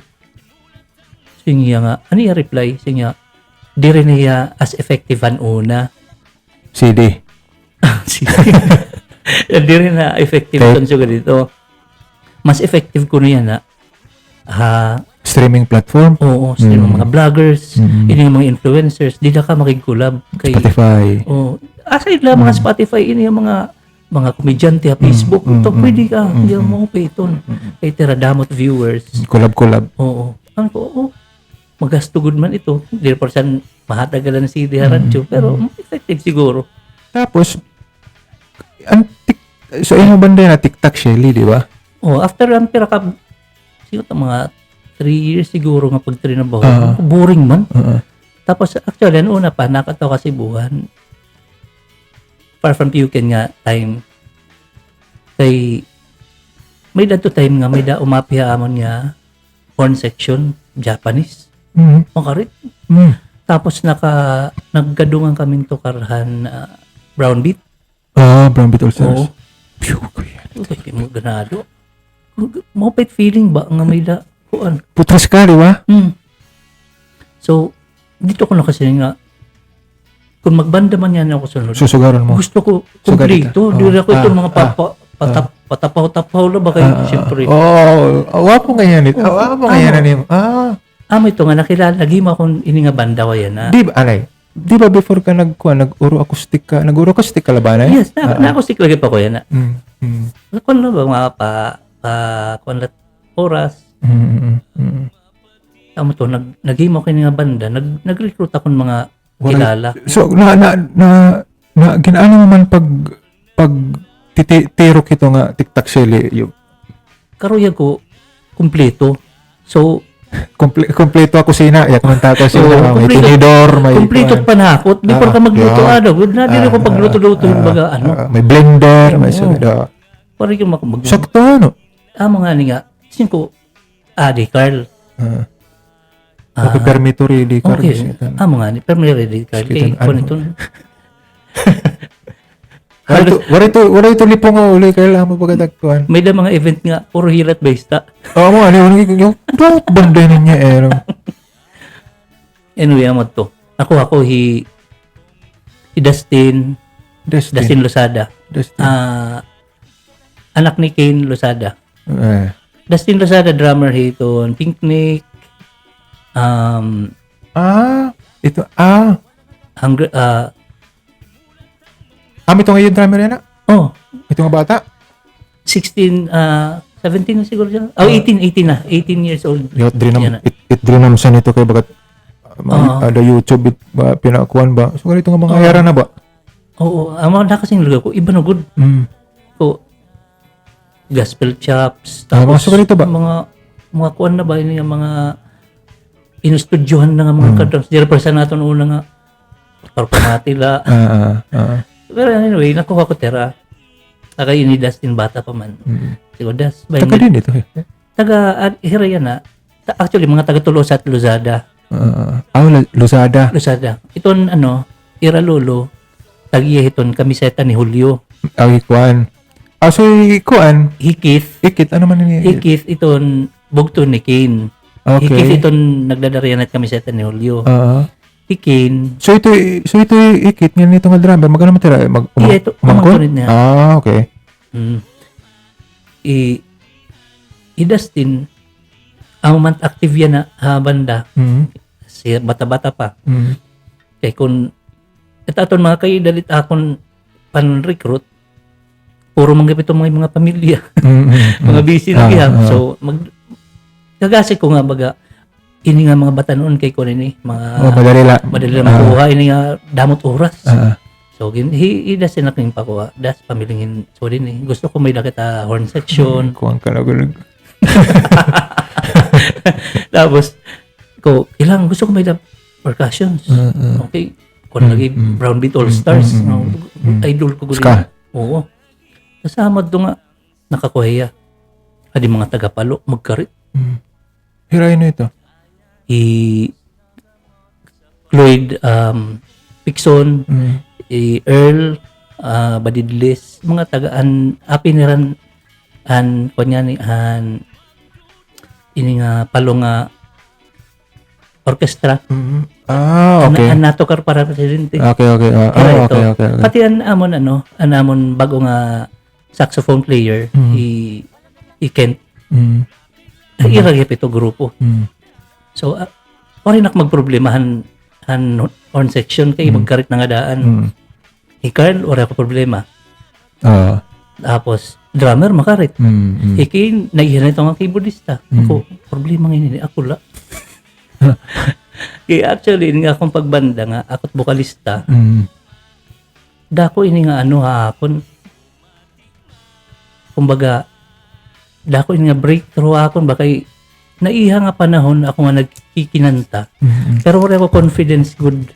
Siya nga, ano yung reply? Siya nga, di rin niya as effective an una. CD. Di rin na effective ito siya dito. Mas effective ko na yan streaming platform? Oo, mga vloggers, ini yung mga influencers, di na ka makig-collab kay Spotify. aside lang mga Spotify, ini yung mga mga komedyante sa Facebook, ito pwede ka, hindi mm, mo pay ito. Kay tiradamot viewers. Collab. Oo. Ano ko, oo. Magasto good man ito. Hindi pa saan mahatagalan ng CD Harancho, pero effective siguro. Tapos, so imo banda na TikTok Shelly, di ba? Oh, after ang pira siguro mga 3 years siguro nga pagtrinabaho. Boring man. Tapos actually, ang una pa, nakatawa kasi buwan. Far from Puken nga time. Kay, may dato time nga, may da umapiha amon nga porn section, Japanese. Makarit. Tapos naggadungan kaming tukarhan brown beat. Brown Beat All Stars. Oo. Okay, mo ganado. Moped feeling ba nga may da kuan. Putras ka, di ba? So, dito ko na kasi nga kung magbanda man yan ako sunod. Susugaran mo. Gusto ko kompleto. Dili ako itong mga patapaw-tapaw na ba kayo? Siyempre. Wapo ganyan ito. Wapo ganyan na Amo ito nga nakilala. Lagi mo akong ini nga banda wa yan na. Di ba, Di ba before ka nag-uro acoustic ka laban eh? Yes, na-acoustic lagi pa ko yan na. Kung na ba mga kung na oras. Amo to, nag-game ako nga banda. Nag-recruit ako ng mga kilala. So, ginaano mo man pag titiro kito nga TikTok Shelly, Karuya ko, kumpleto. So, kompleto ako sina, yak man tako sina, may tinidor, may kumpleto panakot. Before ka magluto, good na, din ako pagluto-luto, baga, may blender, may sumido. Parang yung mag- Sakto, ano? Amo nga ni nga, sin ko, di Carl. Okay, permito really, Carl. Okay, amo nga ni, permito really, Carl. Kaya, kung ito, wala ito lipong nga uli, kaya mo pagkatagpuan. may da mga event nga, puro hirat basta. Oo mo, yung banda niya, Anyway, amo to. Ako, Dustin Losada. Anak ni Kane Losada. Dustin Losada, drummer hiton, Picnic, ito ngayon drummer yan na? Ito nga bata? 16, 17 na siguro siya. 18 na. 18 years old. It drinam sa nito kay bagat ada YouTube pinakuan ba? So ganito nga mga yara na ba? Oo. Ang mga nakasing lugar ko, iba na good. So, gospel chops. Tapos, ganito ba? Mga kuan na ba? Yung mga inustudyohan na nga mga kadrums. Dira pa sa natin una nga. Parpamatila. Pero anyway, nakuha ko tera. Taga ini Dustin bata pa man. Siguro Taga din ito eh. Taga Hiraya na. Actually, mga taga Tulos at Luzada. Luzada. Iton Ira Lolo. Tagiya iton kamiseta ni Julio. Kuan. So kuan. Hikith. Ano man ni? Hikith iton bugto ni Kane. Okay. Hikith iton nagdadarian at kamiseta ni Julio. Hikin. So ito ikit nga nito nga drummer magano man tira Ito umangkonit niya. Okay. Dustin ang man active yan na banda. Si bata-bata pa. Kaya kung itaton mga kayo dalit akong pan-recruit, puro manggapit mga pamilya. Mga busy na kaya. So kagasi ko nga baga ini nga mga bata noon kay ko ni mga madali lang makuha ini nga damot oras. So Dustin aking pakuha. Das pamilingin so din gusto ko may nakita horn section. Kuan ka na gulag. Tapos ko ilang gusto ko may percussions. Okay. Kung lagi Brown Beat All Stars, idol ko guli. Oo. Kasama do nga nakakuha. Adi mga tagapalo magkarit. Hiray na ito. Lloyd Pixon, Earl Badidlis, mga tagaan apiniran kanya ni ini nga palong orkestra. Okay. Natokar para presidente. Okay. Okay. Pati amon bago nga saxophone player, Kent. Iragip ito grupo. So, rin ako magproblemahan horn section kay magkarit na nga daan. Carl, wala ako problema. Ah. Tapos, drummer, makarit. Mm. Iki, naihiran ito nga keyboardista. Ako, problema ngayon, ako la. Kaya actually, nga akong pagbanda nga, ako't bokalista, Mm. dako ini nga ano hapon. Kumbaga, dako ini nga breakthrough akon, bakay naiha nga panahon ako nga nagkikinanta. Mm. Pero wala ko confidence good.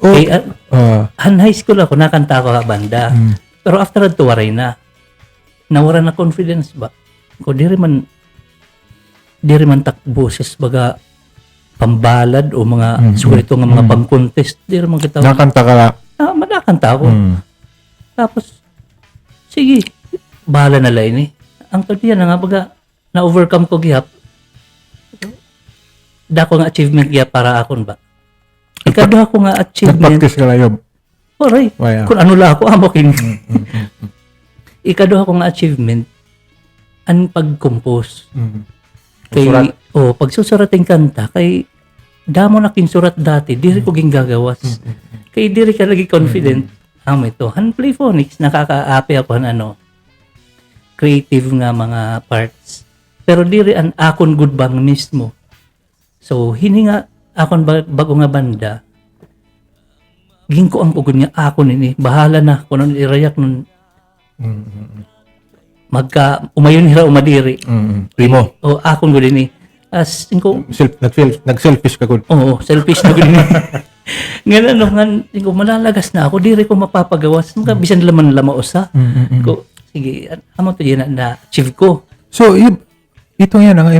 Oh. Kaya, Ah. high school ako, nakanta ako ka banda. Pero after that, waray na. Nawara na confidence ba? Ko diri man takboses baga pambalad o mga sugarito nga mga pang-contest. Diri man kita. Nakanta ka. Madakanta ako. Tapos, sige, bahala na lang ini. Ang tadi na nga baga, na-overcome ko gihap. Dako nga achievement gihap para akon ba? Ikaduha ko nga achievement. Nag-practice ka layob. Oray. Waya. Kung ano lang ako, amokin. Ikaduha ko nga achievement, ang pag-compose. Kay, pagsusurating kanta, kay, damo na kinsurat dati, diri ko ginggagawas. Kay diri ka lagi confident, ito, han playphonics, nakakaapi ako ano, creative nga mga parts. Pero diri an akon good bang mismo. So, hininga akon bago nga banda, ginko ang pugod nga akon ini, bahala na, kung ano irayak nun, umayon hira umadiri. Primo. O akon gud ini. As inko Nag-selfish ka gud. oo, selfish na gud ini. Nga ano nga inko malalagas na ako diri ko mapapagawas. Mga bisan laman usa. Ko sige, amo to yan na achieve ko. So, ito yan ang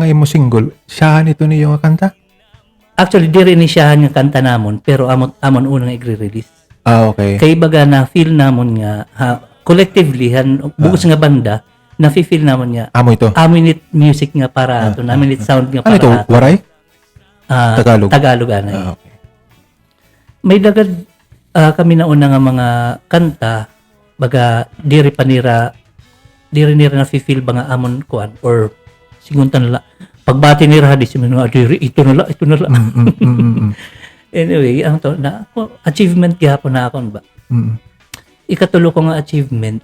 imo single. Siyahan ito niyo nga kanta? Actually diri ni siya nga kanta namon pero amon unang i-release. Ah, okay. Kay baga na feel namon nga collectively bugos nga banda na feel namon nga Amo ito. aminit music nga para ato, aminit sound nga Ano para ito? ato. Waray? Tagalog. Tagalog anay. Ah, okay. May dagad kami na una nga mga kanta baga diri nira na feel ba nga amon kuan or siguntan nila pagbati ni Radi si mga diri ito na la. Anyway, ang to na achievement gyapon na akon ba. Ikatulo ko nga achievement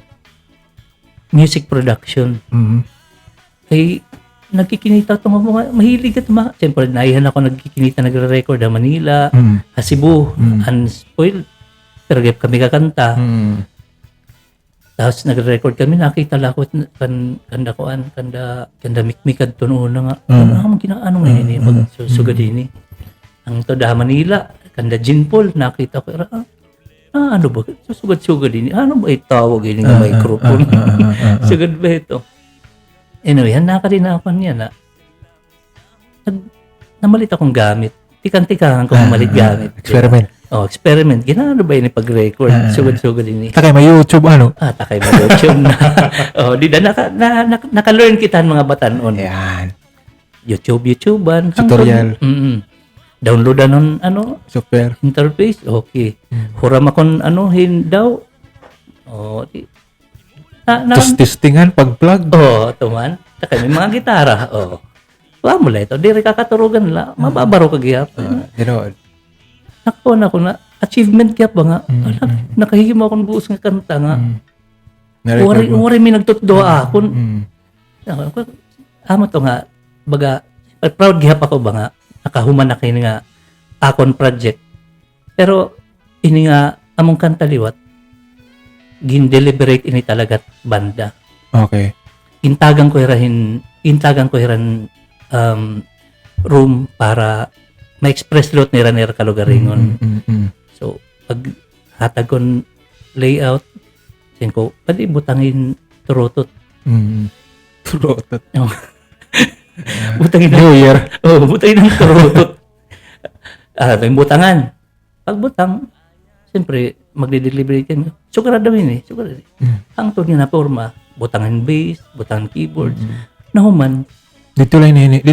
music production. Kay nagkikinita to mga mahilig at siyempre naihan ako nagkikinita nagre-record sa Manila, sa Cebu, unspoiled. Pero kami kakanta. Tapos nagre-record kami, nakita lang ako kanda mikmikad to noon nga. Ano ngayon eh, magsugad ini. Ang to da Manila, kanda Jinpol, nakita ko, ano ba? Sugad-sugad ini. Ano ba itawag ini nga microphone? Sugad ba ito? Anyway, nakalinapan niya na namalit akong gamit. Tikan-tikahan ko malit gamit. Experiment. Experiment. Ginano ba ini pag-record? Sugad-sugad ini. Takay may YouTube ano? Takay mo YouTube na. Di na naka-learn kita mga batanon. Yan. YouTubean. Tutorial. Downloadan Software. interface. Okay. Huram akong daw. Testingan, pag-plug. Tuman. Takay may mga gitara. Wala mo lang ito. Di rin kakaturugan la. Mababaro ka gihap. Nakapon ako na achievement kaya ba nga. Nakahigim akong buos nga kanta nga. Wari may nagtutdoa akon. Amo to nga. Baga, proud gihap ako ba nga. Nakahuman na kayo nga akon project. Pero, ini nga among kanta liwat, gin-deliberate ini talaga banda. Okay. Intagang ko hiran room para ma-express lot ni Ranera Kalugaringon. So, pag hatag kon layout, sin ko, pwede butangin turotot. Turotot. Butangin New Year. Butangin ng turotot. Yung butangan. Pagbutang, siyempre, magde-deliberate yan. Sugarado yun eh. Ang to niya na forma, butangan bass, butangan keyboard. Nahuman. Dito lang niya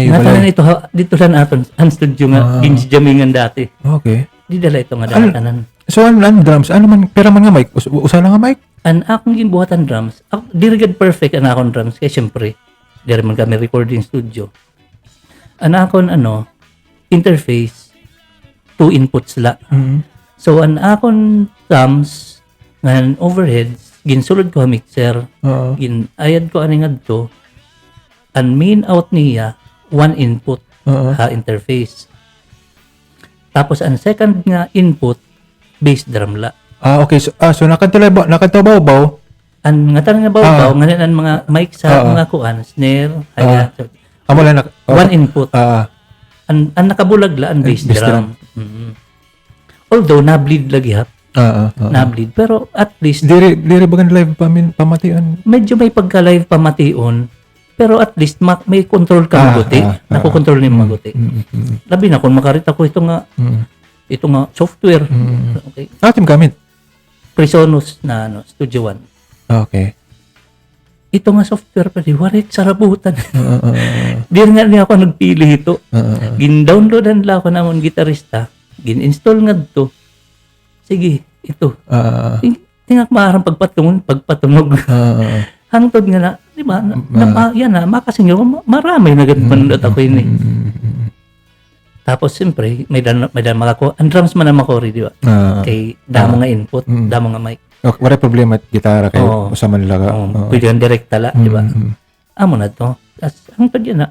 yung balay. Dito lang aton, ang studio nga, jamingan dati. Okay. Di dala ito nga datanan. So, ano drums? Ano man, pera man nga mic? Usa lang nga mic? Ang akong ginbuhatan drums, dirigad perfect ang akong drums. Kaya siyempre, di man kami recording studio. Ang akong interface, 2 inputs la. So, ang akong drums, Ngan overheads, ginsulod ko ang mixer, Oo. ginayad ko ani ngadto. Ang main out niya, one input Oo. interface. Tapos ang second nga input, bass drum la. Okay. So nakatabaw. Ang nga tanang nga baw nga ang mga mic sa mga kuan, snare, hi-hat. Amo lang One input. Ah, Ang nakabulag la ang bass bass drum. Although na-bleed lagi ha, na-bleed. Pero at least Diri bagan live pamatian. medyo may pagka-live pamation. Pero at least may control ka maguti. Nakokontrol ni maguti. Labi na kung makarita ko ito nga software. Okay. Atim gamit. Presonus na Studio One. Okay. Ito nga software pa warit sarabutan. Di nga niya ako nagpili ito. Gin-downloadan lang ako namon gitarista. Gin-install nga ito. Sige, ito. Tingak maarang pagpatunog. Hangtod nga na, di ba? Yan na, makasingyo, marami na ganun panunod ako yun eh. Tapos siyempre, may dan makako. Ang drums man ang makori, di ba? Kay damo nga input, damo nga mic. Okay, wala problema at gitara kayo usama nila ka. Pwede yung direct tala, di ba? Amo na to. Tapos hangtod yan na.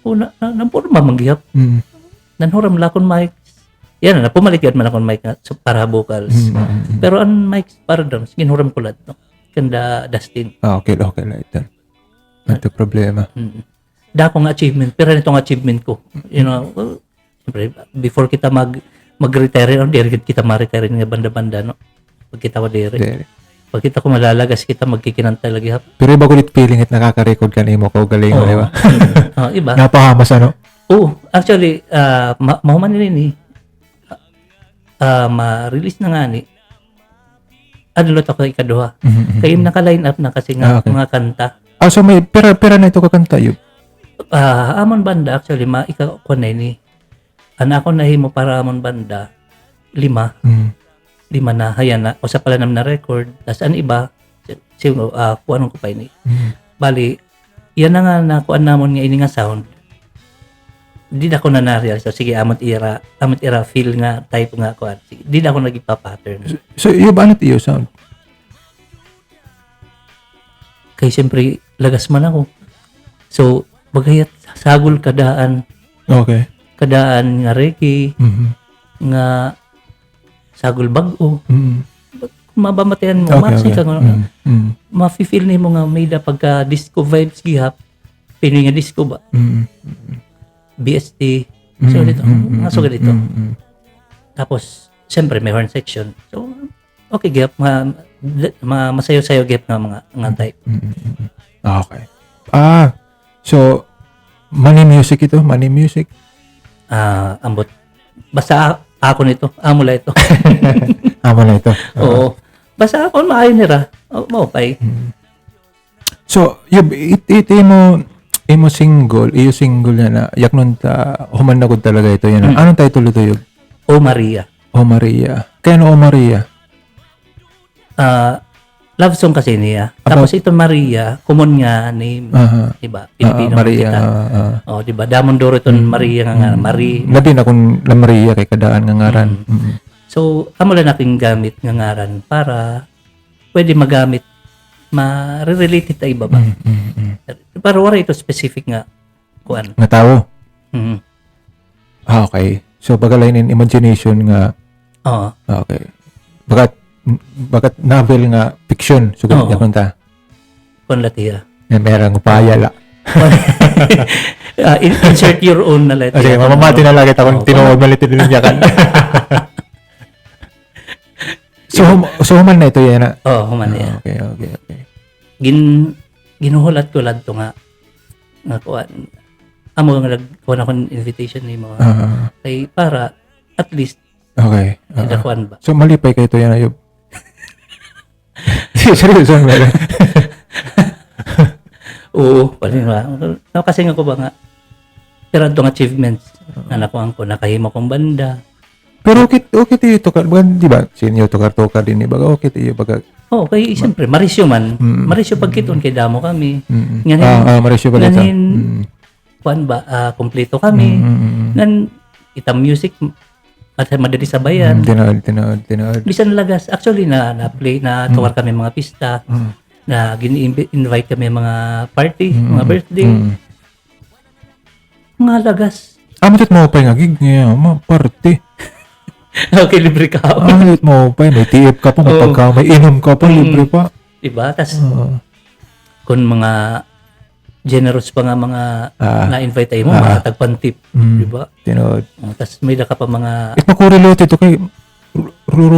Una, nampuro mamanggihap. Nanhuram lakon mic. Yan na, pumalit yan man akong mic para vocals. Pero ang mic para drums, ginuram ko lahat. No? Kanda Dustin. Okay lang ito. Ito problema. Dakong achievement, pero itong achievement ko. You know, well, siyempre, before kita mag-retire, di kita ma-retire nga banda-banda, no? Pag kita ma-dire. Pag kita ko malalagas, kita magkikinanta lagi. Pero iba kulit feeling at nakaka-record ka na mo ko galing, di ba? Iba. Napahamas ano? Oo. Actually, mahuman nila ni ma-release na nga ni adulot ako ikaduha. Kaya naka-line up na kasi nga mga kanta. So may pera na ito kakanta yun? Amon banda, actually, ikaw na ni. Anak ko nahimo para amon banda, 5. 5 na, hayan na. O sa pala naman na record. Tapos ang iba, kuanong ko pa ini. Bali, yan na nga na kuan namon nga ini nga sound. Di na ako na na-realize. So, sige, amot ira feel nga, type nga kuan. Di na ako nag-ipa-pattern. So, yung ba iyo sound? Kaya siyempre, lagas man ako. So, bagayat sagol kadaan. Okay. Kadaan nga reggae, nga sagol bago. Mabamatayan mo, ka nga. Ma-feel ni mo nga may da pagka disco vibes gihap. Pinoy nga disco ba? BST. So, dito. Nga so, dito. Tapos, siyempre, may horn section. So, okay, gihap. Masayo-sayo gihap nga mga type. Okay. So, money music ito? Money music? Ambot. Basta ako nito. Amula ito. Amo na ito. Oo. Basta ako maayon nila. Okay. So, imo single niya na yak nun ta human na gud talaga ito yan. Anong title ito yun? O Maria. O Maria. Kaya O Maria? Love song kasi niya. Tapos ito Maria, common nga name. Diba? Pilipino Maria. kita. Diba? Damon Doro ito Maria nga Marie. Labi na kung la Maria kay kadaan nga ngaran. So, amo lang natin gamit nga ngaran para pwede magamit ma-related ta iba ba. Pero wala ito specific nga kuan. Nga tao? Okay. So, bagalain in imagination nga. Okay. Bagat novel nga fiction. So, ganyan ta. Kuan latiya. Merang upaya la. Insert your own na latiya. Okay, mamamati na lagi akong tinuod malitin niya kan. So, human na ito yan na? Human na yan. Okay. Ginuhulat ko lang ito nga kuan. Amo nga nagkuhan akong invitation ni mo. Kay para at least okay. Kuan ba? So, malipay kayo ito yan ayub. Seryoso nga. Oo, pali ba? Kasi nga ko ba nga pero itong achievements na nakuha ko, nakahimo kong banda. Pero okay tayo ito, di ba? Sinyo tukar-tukar din, baga okay tayo, baga. Kay siyempre, Marisyo man. Marisyo pagkiton, kay damo kami. Marisyo pala ito. Kuan ba, kompleto kami. Ngan, itang music, at madali sabayan. Tinood. Bisan lagas, actually na-play, tuwar kami mga pista, na gini-invite kami mga party, mga birthday. Mga lagas. Amatit mo pa nga gig ngayon, party. Okay, libre ka. Amatit mo pa, may TF ka pa, may pagka, may inom ka pa, libre pa. Diba? Tas, kung mga generous pa nga mga na-invite tayo mo, mga tagpantip. Diba? Tinood. Tas may ka pa mga... It makurelot ito kay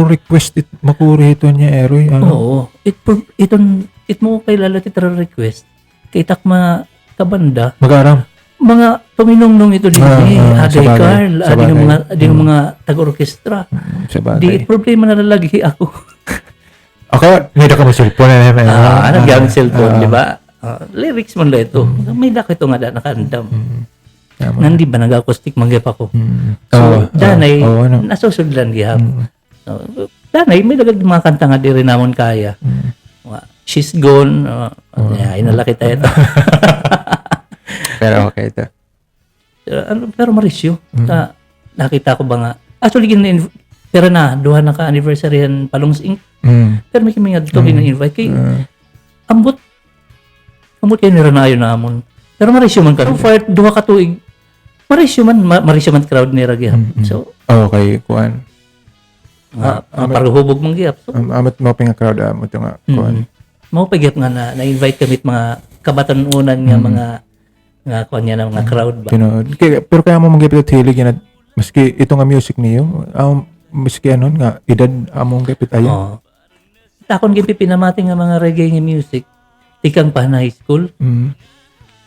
request it makuri ito niya Eroy. Oo. It mo kay lalati request. Kay takma kabanda. Mag-aram. Mga tuminong ito din Aday sabagay. Carl, ading mga tag-orkestra. Di problema na lalagi ako. Okay, hindi ka mo cellphone na Naggamit cellphone, di ba? Lyrics man na ito. May laki ito nga nakandam. Nandi ba nag-acoustic manggap ako. So, danay, nasusudlan gihap. Danay, may lagag mga kanta nga di rin namon kaya. She's Gone. Inalaki tayo ito. Pero okay ito. Pero Mauricio, nakita ko ba nga. Actually, pero duha na ka-anniversary yan Palongs Inc. Pero may kami nga dito invite kay ambot kayo niranayo namon. Pero Mauricio man ka. So far, duha ka tuig. Mauricio man crowd ni Ragyap. So, okay, kuan. Paruhubog mong giyap. So, amat mo pinga crowd mo ito nga kuan. Mo pagiyap nga na-invite kami mga kabatanunan nga mga nga kuan niya ng mga crowd ba. Pero kaya mo manggipit at hilig yan maski ito nga music niyo, maski anon nga edad among gipit ayo. Takon gipi pinamati nga mga reggae nga music. Tikang pa na high school.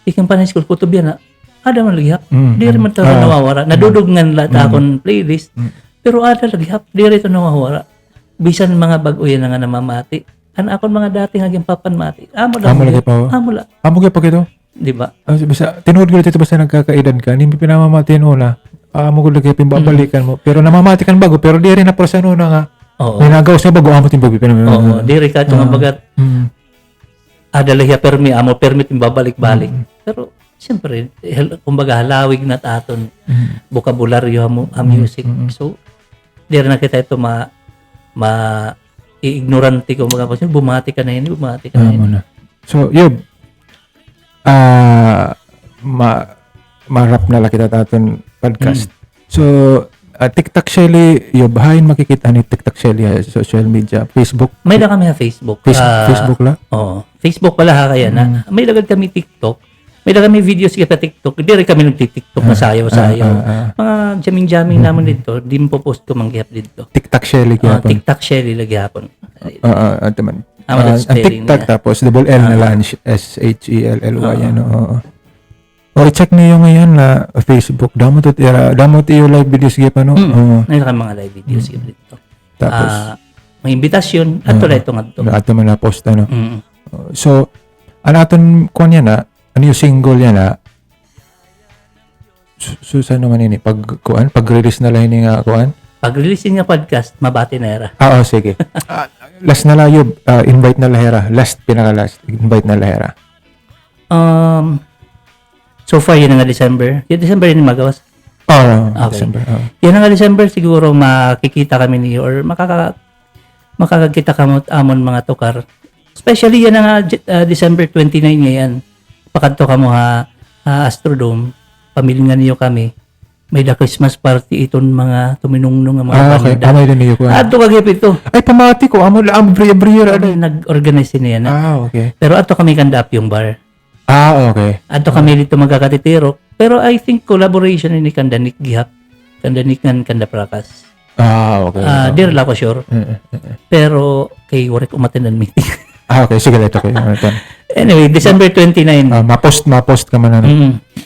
Tikang pa na high school kutob yan na ada man lagihap. Di rin man tayo nawawara. Nadudugngan la takon playlist. Pero ada lagihap. Di rin ito nawawara. Bisan mga bago yan nga namamati. Akon mga dati nga gimpapan mati. Amo lagi pa. Amo pa ito. Di ba? Basta tinuod ko dito basta nagkakaedad ka, hindi pinamamatiin una. Amo ko lagi pimbabalikan mo. Pero namamati kan bago pero di rin na prosa una nga. May nagawas na bago amo tin bago Oo, di rin ka ito nga bagat. Ada lahiya permi amo permit babalik-balik. Pero siyempre, kumbaga halawig na taton bokabularyo ang music. So, di rin na kita ito i-ignorante ko mga kasi bumati ka na yun. So, yun. Marap na lang kita taton podcast. So, TikTok Shelly, bahayin makikita ni TikTok Shelly sa social media. Facebook. May na kami sa Facebook. Facebook la? Oo. Facebook pala ha kaya na. May lagad kami TikTok. May lagad kami videos sa TikTok. Hindi rin kami nag-TikTok na sayaw-sayaw. Mga jamming-jamming naman dito. Di mo po post ko manggihap dito. TikTok Shelly gyapon. TikTok Shelly lagyapon. Teman. Ang TikTok tapos double L na lang SHELLY yan. I-check niyo ngayon na Facebook. Damot iyo live videos gyapon no. May mga live videos dito. Tapos may imbitasyon ato la ito ngadto. Ato man na post ano. So aton kuan yan ano yung single yan Susan naman ini pag-release na lang ini nga kuan. Pag-release nga podcast, mabati na era. Sige. Last na layob, invite na lahera. Pinaka-last, invite na lahera. So far, yun nga December. Yung December yun magawas? Okay. December. Yun nga December, siguro makikita kami niyo or makakakita kamo amon mga tukar. Especially yan nga December 29 ngayon. Pakadto kamo Astrodome. Pamilingan niyo kami. May the Christmas party iton mga tuminungnong mga okay. Amay din niyo ko. Ato kagip ito. Ay, pamati ko. Amo lang, briya. Nag-organize niya na. Okay. Pero ato kami kandap yung bar. Okay. Ato kami dito magkakatitiro. Pero I think collaboration ni Kandanik Gihap. Kandanik Kanda Prakas. Okay. Dir la ko sure. Pero kay Warek umatendan meeting. Okay. Sige, ito kayo. Anyway, December 29. Ma-post ka man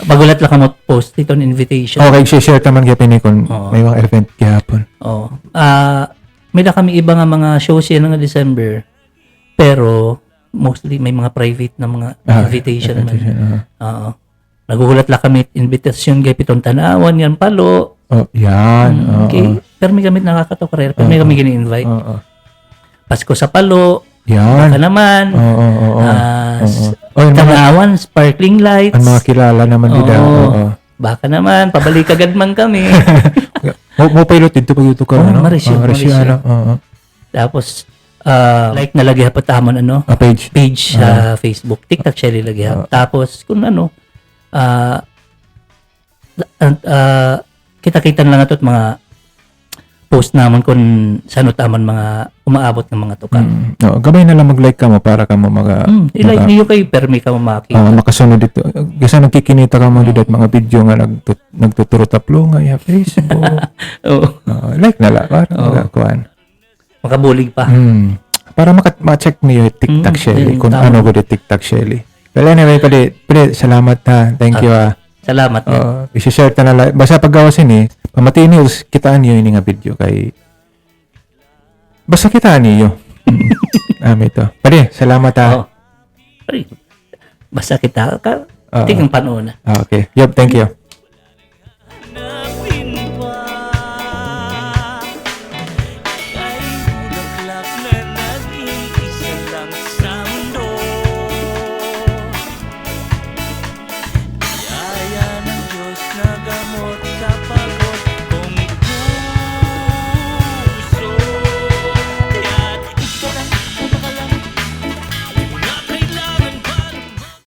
Magulat lang ka mo post itong invitation. Okay, share naman kaya pinikon. May mga event gihapon. May na kami iba nga mga shows yan ng December. Pero mostly may mga private na mga invitation man. Nagugulat lang kami invitation kay Pitong Tanawan, yan Palo. Yan. Okay. Pero may gamit nakakatokarer. Pero may kami gini-invite. Pasko sa Palo. Yan. Baka naman. Tanawan, sparkling lights. Ang mga kilala naman dito. Baka naman, pabalik agad man kami. Mo pilot dito pag YouTube ka, Oo, ano? Marisyo, Marisyo, Marisyo. ano? Oo. Tapos, like nalagi pa tamon, Page. page sa Facebook. TikTok siya nilagay. Tapos, kung ano, kita-kita na lang ito mga post naman kung saan taman mga umaabot ng mga tukar. No, gabay na lang mag-like ka mo para ka mo I-like niyo kayo, permi ka makakita. makasunod dito. Kasi nagkikinita ka mo dito at mga video nga nagtuturo taplo nga ya Facebook. Oo. Like na lang para magakuan. Makabulig pa. Para ma-check niyo yung TikTok Shelly kung tama. ano ko yung TikTok Shelly. Well, anyway, pwede, salamat ha. Thank you ha. Salamat. I-share ta na lang. Basta paggawasin pamatiin niyo, kitaan niyo yung nga video kay... Basta kitaan niyo. Ito. Pwede, salamat ha. Basta kita, tingin panuna. Okay. Yup, thank you.